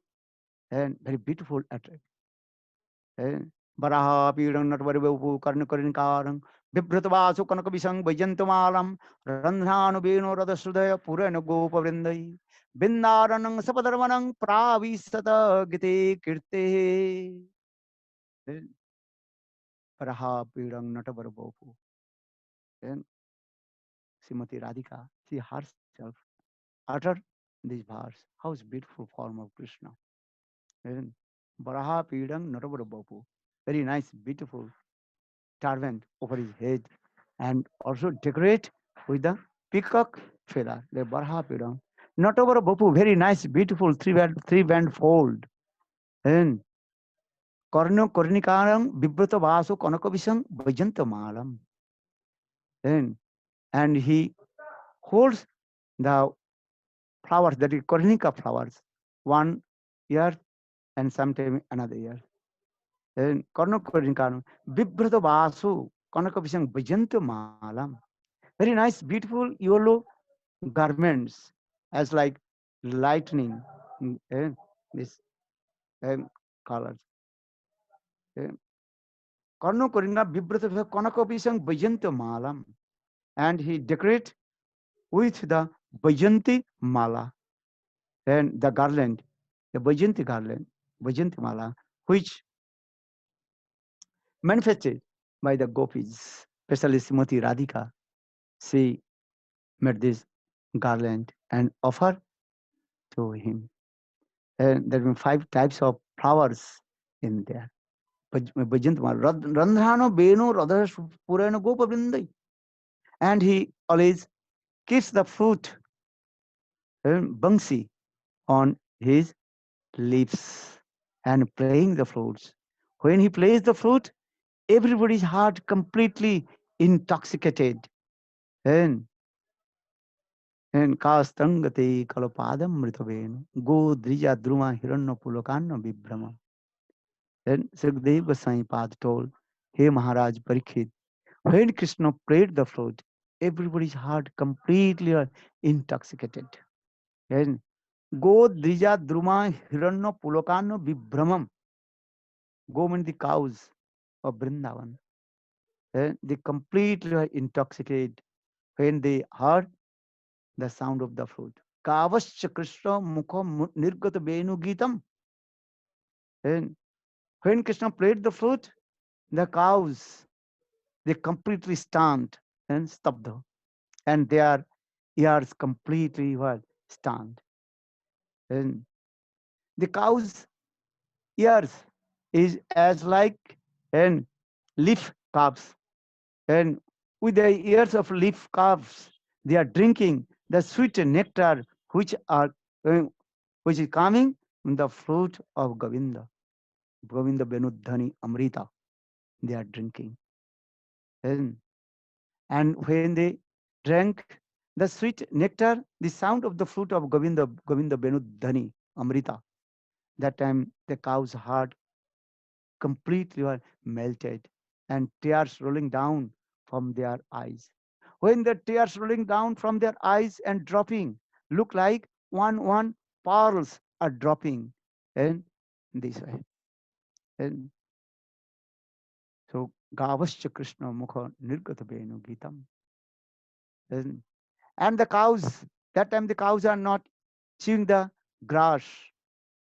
and very beautiful attribute. Varaha पीड़ं नटवरवपु कर्णकर्णिकारं बिभ्रतवासु कनकविशं वैजयन्तमालं रन्ध्रानुवेणो रथसुधय पुरेण गोपवृन्दै बिन्दारनं सपदर्वनं प्राविशत Gite कीर्ते. Varaha पीड़ं नटवरवपु. Srimati Radhika, she herself uttered this verse. How is beautiful form of Krishna. Varaha Pidang Natavarabapu. Very nice, beautiful turban over his head, and also decorate with the peacock feather, the Varaha Pidang. Natavarabapu, very nice, beautiful three band fold. And Karno Kornikaram Bibrata Vasu Konakabisang Vajanta Malam. And he holds the flowers, that is Kornika flowers, one year and sometime another year. Karnakarnikaram Bibrata Vasu Konakabisang Vajanta Malam. Very nice, beautiful yellow garments, as like lightning, this colors. Karnakarnika Bibrata Konakabisang Vajanta Malam. And he decorate with the Vajanti Mala, and the garland, the Vajanti garland, Vajanti Mala, which manifested by the gopis, especially Srimati Radhika. She made this garland and offer to him. And there were 5 types of flowers in there. Bhajantama, Randhrano, Beno, Radha Purana Gopa Vrindai. And he always keeps the fruit, bangsi, on his lips and playing the flutes. When he plays the flute, everybody's heart completely intoxicated. And Kastangate Kalapadam Mritaven, Go Drija Druma Hiranno Pulakana Vibrama. Then Sukdev Goswami Pad told, Hey Maharaj Parikshit, when Krishna played the flute, everybody's heart completely intoxicated. And Go Drija Druma Hiranno Pulakana Vibramam. Go means the cows of Vrindavan. They completely intoxicated when they heard the sound of the flute. Kavascha Krishna Mukha Nirgata Venu Gitam. And when Krishna played the flute, the cows, they completely stunned and stopped, and their ears completely were stunned. And the cows' ears is as like and leaf calves, and with the ears of leaf calves, they are drinking the sweet nectar which are uh, which is coming from the fruit of Govinda. Govinda Benudhani Amrita. They are drinking. And, and when they drank the sweet nectar, the sound of the fruit of Govinda Benudhani Amrita, that time the cow's heart completely were melted and tears rolling down from their eyes. When the tears rolling down from their eyes and dropping, look like one pearls are dropping in this way. And so Gavascha Krishna Mukha Nirgata Benu Gitam. And the cows, that time the cows are not chewing the grass,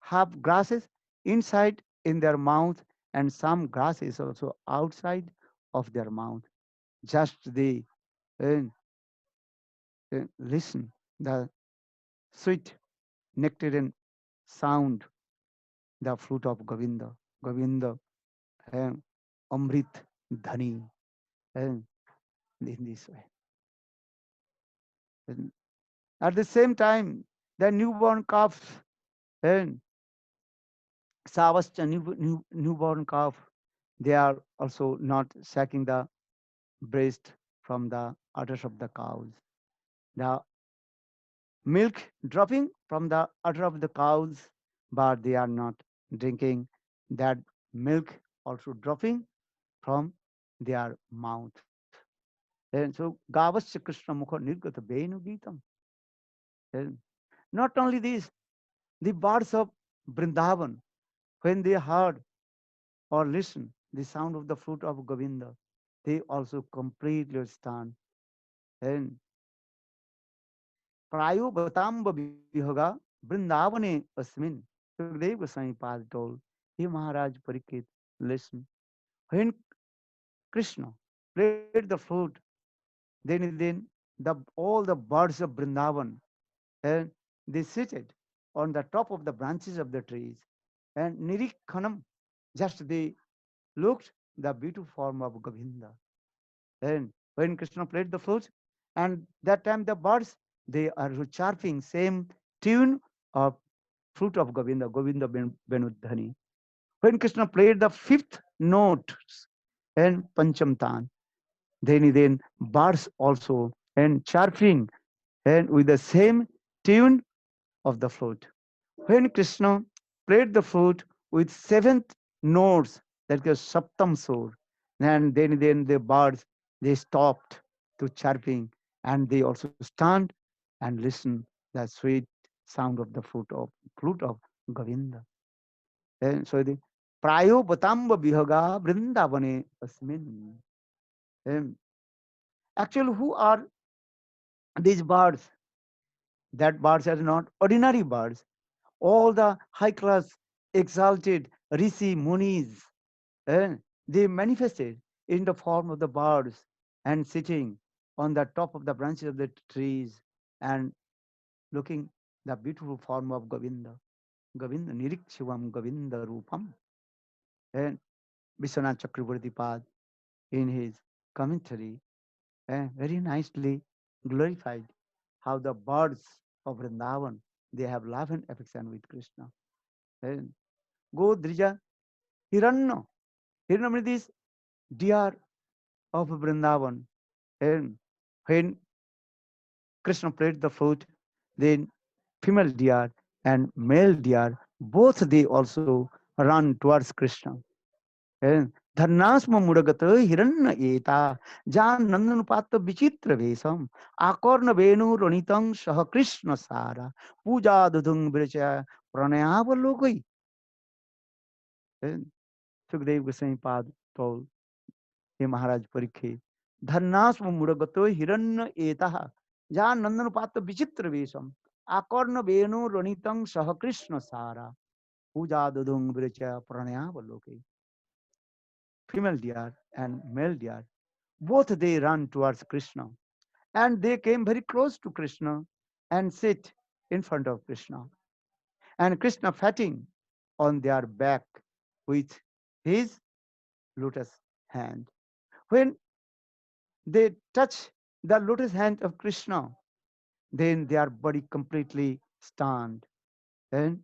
have grasses inside in their mouth and some grass is also outside of their mouth. Just they uh, listen the sweet nectarine sound, the fruit of Govinda. Govinda, uh, Amrit Dhani, in this way. And at the same time, the newborn calf, and Savas, newborn calf, they are also not sucking the breast from the udders of the cows. The milk dropping from the udder of the cows, but they are not drinking that milk also dropping from their mouth. And so Gavasya Krishna Mukha Nirgata Benu Gitam. And not only this, the birds of Vrindavan, when they heard or listen the sound of the fruit of Govinda, they also completely stand. And Prayo Batamba Bihoga, Vrindavane Asmin. Sukdev Goswami Pad told, He Maharaj Parikit, listen. When Krishna played the flute, then all the birds of Vrindavan, and they seated on the top of the branches of the trees. And Nirikhanam, just they looked the beautiful form of Govinda. And when Krishna played the flute, and that time the birds, they are chirping same tune of flute of Govinda, Benudhani. When Krishna played the fifth note and Panchamtan, then birds also and chirping and with the same tune of the flute. When Krishna played the flute with seventh notes, that was Saptam Sur, and then the birds they stopped to chirping and they also stand and listen the sweet sound of the flute of Govinda. And so the Prayo Batamba Bihaga Vrindavane Asmin. And actually, who are these birds? That birds are not ordinary birds. All the high class, exalted Rishi Munis, they manifested in the form of the birds and sitting on the top of the branches of the trees and looking the beautiful form of Govinda. Govinda Nirikshivam Govinda Rupam. And Vishwanath Chakravarti Pad in his commentary very nicely glorified how the birds of Vrindavan they have love and affection with Krishna. And Go Drija Hiranno. Hiranno means this deer of Vrindavan. And when Krishna played the flute, then female deer and male deer, both they also run towards Krishna. And धर्नास्म मुड़गत हिरण्य एता जान नंदन पात्र विचित्र वेशम आकर्ण वेणु रणितं सह कृष्ण सारा पूजा दुधुंग Braj प्रणयावलोकई. And Sukdev Goswami Pad told He Maharaj Parikshit, धर्नास्म मुड़गत हिरण्य एता जान नंदन पात्र विचित्र वेशम आकर्ण वेणु रणितं सह कृष्ण सारा पूजा दुधुंग Braj प्रणयावलोकई. Female deer and male deer, both they run towards Krishna. And they came very close to Krishna and sit in front of Krishna. And Krishna fatting on their back with his lotus hand. When they touch the lotus hand of Krishna, then their body completely stunned and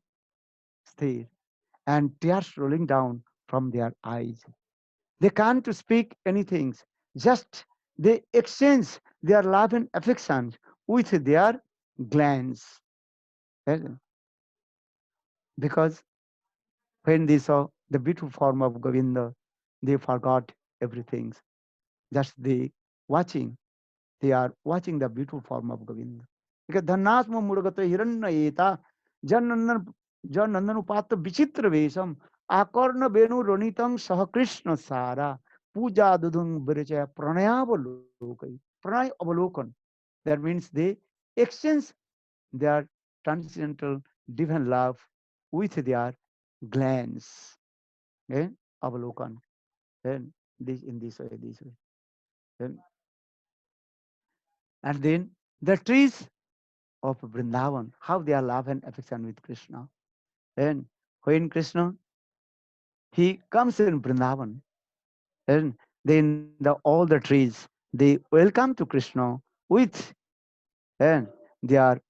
still, and tears rolling down from their eyes. They can't to speak anything, just they exchange their love and affection with their glance. Eh, because when they saw the beautiful form of Govinda, they forgot everything. Just they watching, they are watching the beautiful form of Govinda. Because धन्नात्म मुड़गत हिरण्य एता जन नंदन उपात विचित्र वेशम आकर्ण वेणु रणितं सह कृष्ण सारा पूजा दुदुंग बिरचय प्रणयावलोकन प्रणय अवलोकन. That means they exchange their transcendental divine love with their glance. Eh? Avalokan. Then this in this way, this way. Then, and then the trees of Vrindavan, how they are love and affection with Krishna. And when Krishna he comes in Vrindavan, and then all the trees they welcome to Krishna with and their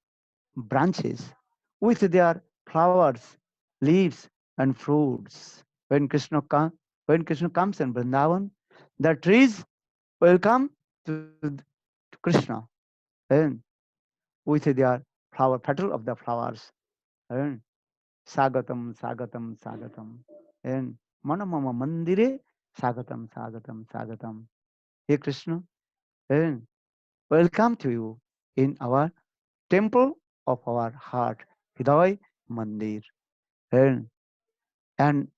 branches, with their flowers, leaves, and fruits. When Krishna comes in Vrindavan, the trees welcome to Krishna and with their flower petal of the flowers. And Sagatam, Sagatam, Sagatam. And Manamama Mandire, Sagatam, Sagatam, Sagatam. Hey Krishna, and welcome to you in our temple of our heart, Hidai Mandir. And, and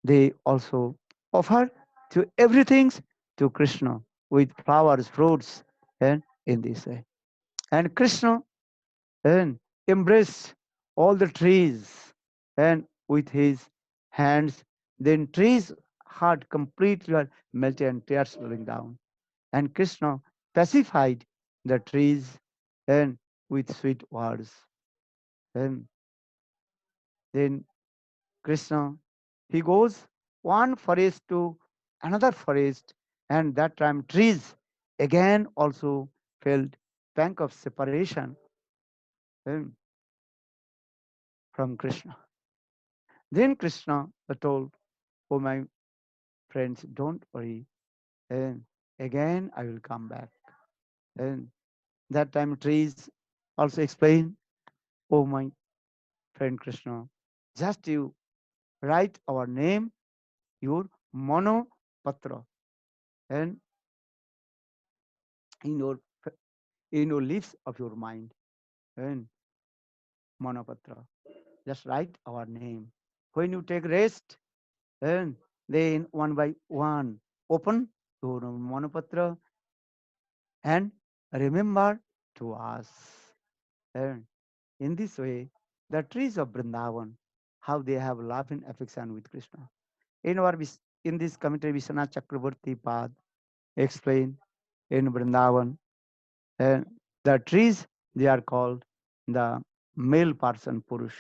they also offer to everything to Krishna with flowers, fruits, and in this way. And Krishna and embraced all the trees and with his hands, then trees heart completely were melted and tears rolling down. And Krishna pacified the trees and with sweet words. And then Krishna, he goes one forest to another forest, and that time trees again also felt pang of separation um, from Krishna. Then Krishna told, "Oh my friends, don't worry, and again I will come back." And that time trees also explain, "Oh my friend Krishna, just you write our name, your mono patra, and in your in your leaves of your mind, and monopatra. Just write our name. When you take rest, and then one by one, open your monopatra and remember to us." And in this way, the trees of Vrindavan, how they have love and affection with Krishna. In this commentary, Vishwanath Chakraborty Pad explain in Vrindavan, and the trees they are called the male person Purush,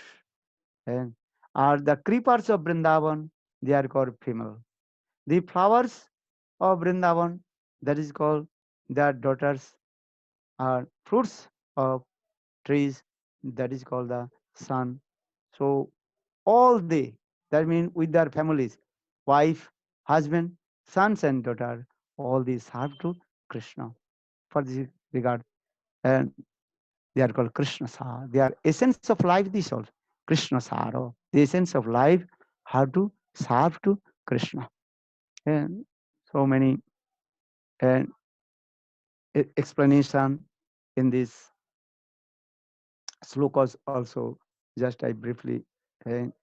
and are the creepers of Vrindavan they are called female. The flowers of Vrindavan that is called their daughters are fruits of trees that is called the sun. So all they, that means with their families, wife, husband, sons and daughter, all these serve to Krishna. For this regard, and they are called Krishna Sar. They are essence of life. This also Krishna Saro. The essence of life how to serve to Krishna. And so many and explanation in this slokas also. Just I briefly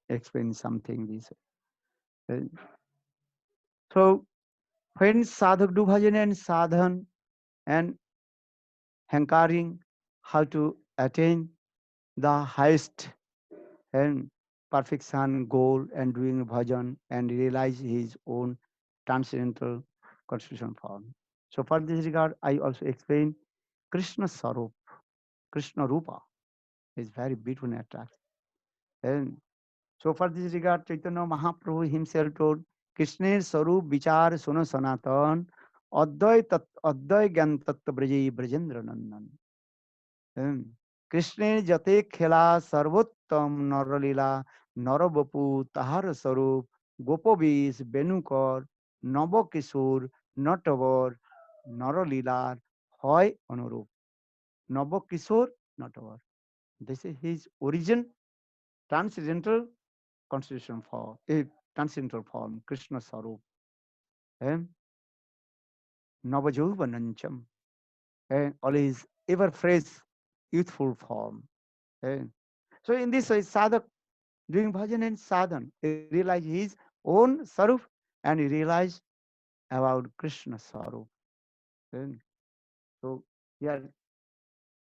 explain something. This. Uh, so when sadhak do bhajan and sadhan and hankering how to attain the highest and perfection goal and doing bhajan and realize his own transcendental constitution form. So for this regard, I also explain Krishna Sarup, Krishna Rupa is very beautiful and attractive. And so for this regard, Chaitanya Mahaprabhu himself told, Krishna Sarup Vichar Suna Sanatan Advay Gyan Tattva Braji Brajendra Nandan. কৃষ্ণের যতে খেলা সর্বোত্তম নরলীলা নরবপু তাহার স্বরূপ গোপবীশ বেণুকর নবকিশোর নটবর নরলীলার হয় অনুরূপ Nabakishore Natwar this is his origin transcendental constitution form a transcendental form Krishna Sarup and Navajovanancham and always ever fresh youthful form and so in this way sadhak doing bhajan and sadhan he realized his own Sarup and he realized about Krishna Sarup and so here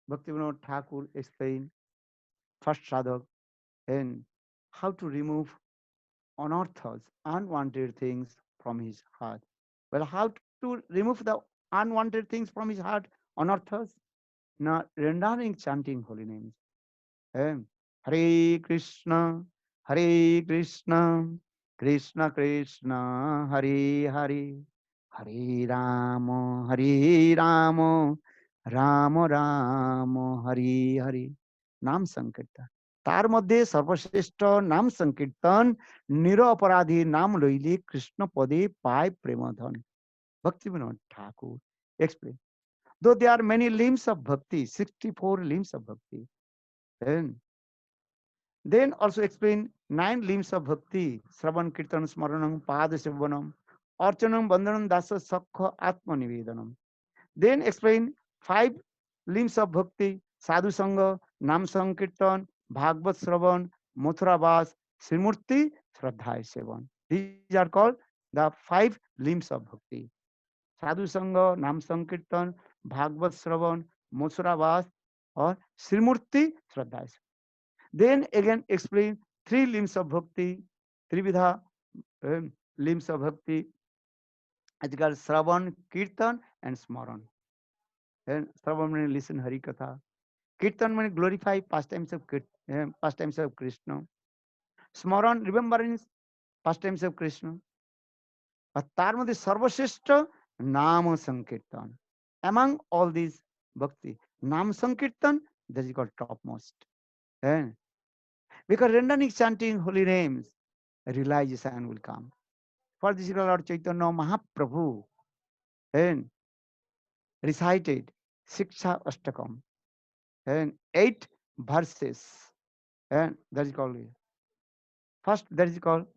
Bhaktivinoda Thakur explained first sadhak and how to remove unearths, unwanted things from his heart. Well, how to remove the unwanted things from his heart, unearths? Now, rendering chanting holy names. Hare Krishna, Hare Krishna, Krishna Krishna, Hare Hare, Hare Rama, Hare Rama, Rama Rama, Hare Hare. নাম সংকীর্তন তার মধ্যে সর্বশ্রেষ্ঠ নাম সংকীর্তন নিরপরাধী নাম লইলে কৃষ্ণ পদে পায় প্রেমধন Bhaktivinoda Thakur explain though there are many limbs of bhakti 64 limbs of bhakti and then also explain 9 limbs of bhakti, Sravan Kirtan Smaranam, Pada Shivanam, Archanam Bandhanam Dasa Sakha Atma Nivedanam. Then explain 5 limbs of bhakti, Sadhu Sangha, Nam Sankirtan, Bhagavad Sravan, Mathura Vas, Srimurti, Shraddhai Sevan. These are called the 5 limbs of bhakti. Sadhu Sangha, Nam Sankirtan, Bhagavad Sravan, Mathura Vas, or Srimurti, Shraddhai Sevan. Then again explain 3 limbs of bhakti, Trividha limbs of bhakti, it's called Sravan, Kirtan and Smaran. And Sravan means listen Hari Katha. Kirtan means glorify pastimes of Krishna. Smaran, remembrance, pastimes of Krishna. আর তার মধ্যে সর্বশ্রেষ্ঠ নাম সংকীর্তন among all these bhakti নাম সংকীর্তন that is called topmost eh? Because rendering chanting holy names realization will come for this Lord Chaitanya Mahaprabhu and recited Siksha Ashtakam and 8 verses and that is called first that is called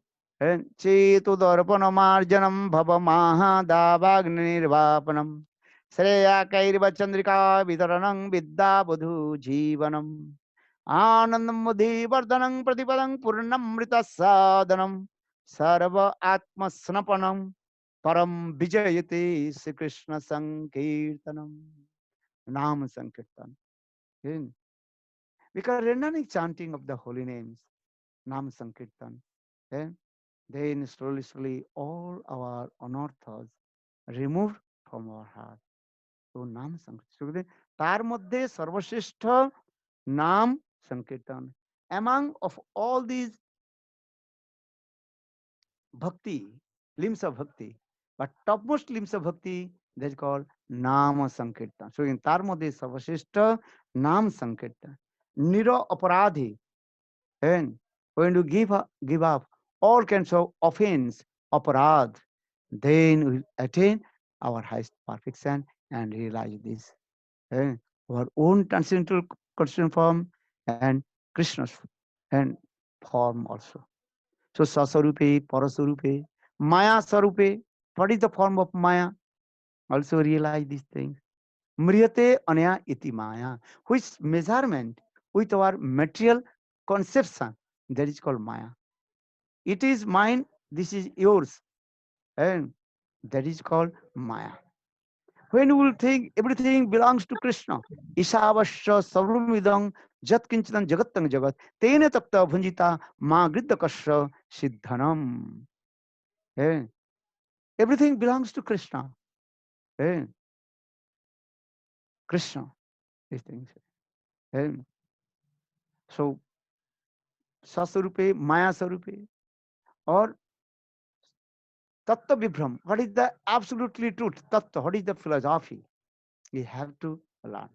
Chetu Darpanamarjanam Bhava Mahadavagnirvapanam Sreya Kairiva Chandrika Vidaranam Vidya Budhu Jivanam Anandam Mudhi Vardhanam Pratipadam Purnamrita Sadhanam Sarva Atma Snapanam Param Vijayate Sri Krishna Sankirtanam Nam Sankirtan. Because rendering chanting of the holy names, Nam Sankirtan. Then slowly all our unearths removed from our heart. So Nam Sankirtan. তার মধ্যে সর্বশ্রেষ্ঠ নাম Sankirtan. Among of all these bhakti, limbs of bhakti, but topmost limbs of bhakti, that is called Nama Sankirtan. So in তার মধ্যে সর্বশ্রেষ্ঠ নাম Sankirtan. Niro aparadhi. And when you give up all kinds of offense, aparad, then we attain our highest perfection and realize this. Our own transcendental constitution form and Krishna's and form also. So Sasarupe, Parasarupe, Maya Sarupe, what is the form of Maya? Also realize these things. Mriyate Anya Iti Maya, which measurement with our material conception, that is called Maya. It is mine, this is yours, and that is called Maya. When you will think everything belongs to Krishna, Isavasya Sarvamidang Jat Kinchitan Jagatang Jagat, Tene Takta Bhunjita Ma Gridakasya Siddhanam. Everything belongs to Krishna. Krishna, these things. So, Sasarupe, Maya Sarupe, or Tattva Vibram. What is the absolutely truth? Tattva, what is the philosophy? We have to learn.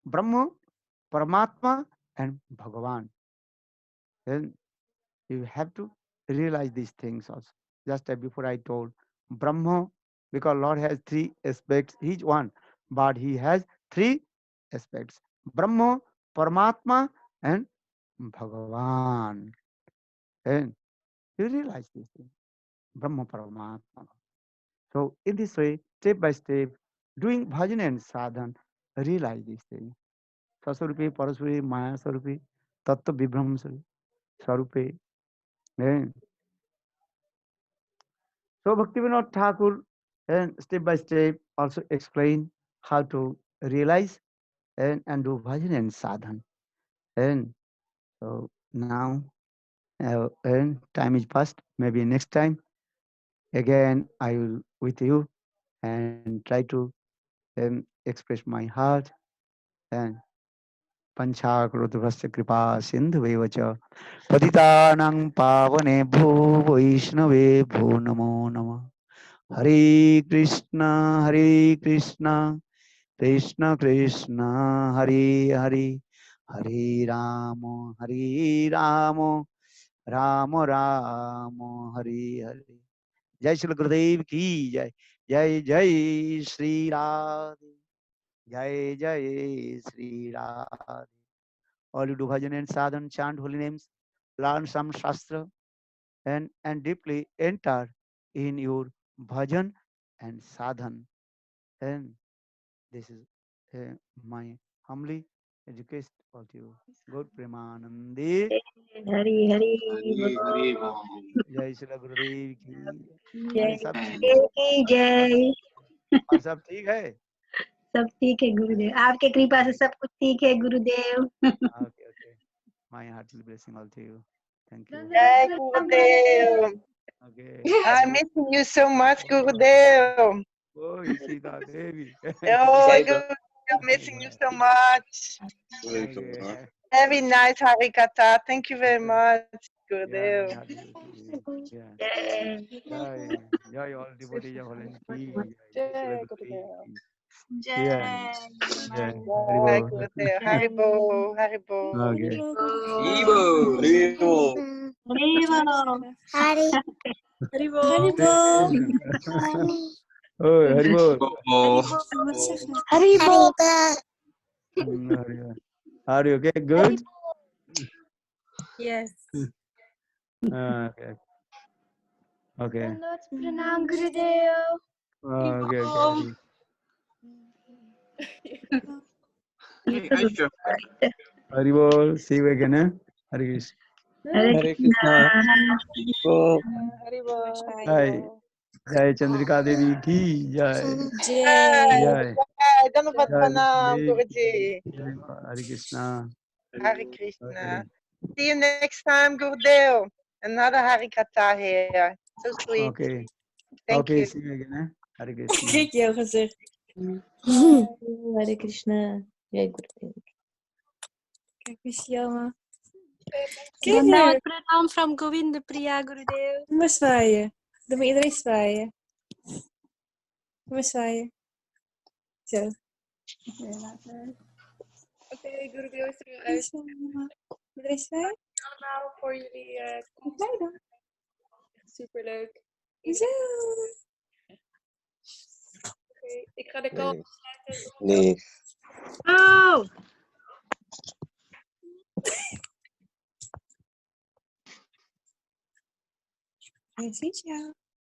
Brahma, Paramatma, and Bhagavan. Then you have to realize these things also. Just as before I told Brahma, because Lord has three aspects, each one, but he has three aspects: Brahma, Paramatma, and Bhagavan. And you realize this thing, Brahma, Paramatma. So in this way, step by step, doing bhajan and sadhan, realize this thing. Sasarupe, Parasupe, Maya Sarupe, Tattva Vibram Sarupe. And so Bhaktivinoda Thakur, and step by step, also explain how to realize and do bhajan and sadhan. And so now, and time is past. Maybe next time again I will with you and try to express my heart and पंचाकृतभस्य कृपा सिन्धुवेव च पतितानां पावनेभ्यो वैष्णवेभ्यो नमो नमः। हरे कृष्ण कृष्ण कृष्ण हरे हरे, हरे राम राम राम राम हरे हरे। जय श्री गुरुदेव की जय। जय जय श्री राधे, जय जय Shri Radhe. All you do bhajan and sadhan, chant holy names, learn some shastra, and deeply enter in your bhajan and sadhan. And this is my humbly request of you. Good Premanande. Hari Hari Hare Hare बोल। जय श्री गुरुदेव की। जय अरे सब ठीक, गुरुदेव की जय। और सब ठीक है। सब ठीक है गुरुदेव, आपके कृपा से सब कुछ ठीक है गुरुदेव। Okay, okay. My heartfelt blessing all to you. Thank you. Jai Gurudev. Okay. I'm missing you so much, Gurudev. Oh, Sita Devi. Oh, Gurudev, missing you so much. Okay. Very nice Harikatha. Thank you very much, Yeah, my Gurudev. heart is with you. Yeah. जय Jai, Jai, all devotees of Holy Ki. Jai Shri Jai Gurudev Gurudev. Ki. Yeah. जय Yeah. Jai Haribo. Gurudev. Haribo, Haribo. Okay. हरिबो हरिबो। हरी Haribo. Oh, Haribo. हरी बोल। Haribo. Are you okay? Good? Yes. Okay. Okay. प्रणाम गुरुदेव। Okay. Okay. ये तो Aisha, Haribo. See you again. Eh? Hare Krishna. Hare Hare Krishna. Krishna. O Haribo. Jai. Jai Chandrika Devi ki jai. Jai. Jai. Jai. Dhammapat Jai Pranam, Vishnudev ki Guruji. jai. Hare Krishna. Hare Okay. Krishna. See you next time, Gurudev. Another Harikatha here. So sweet. Okay. Thank Okay. you. See you again. Eh? Hare Krishna. Kijk jouw gezicht. हरे कृष्णा। जय गुरुदेव। Kijk eens jammer. धन्यवाद Kijk, प्रणाम from Govinda Priya Gurudev. doe maar zwaaien. Doe maar iedereen zwaaien. Doe maar zwaaien. Zo. Oké, Gurudev is er uit. Iedereen zwaaien? Allemaal voor jullie komst. Echt superleuk. Zo. Oké, ik ga de call afsluiten. Nee. Oh, Precies, ja.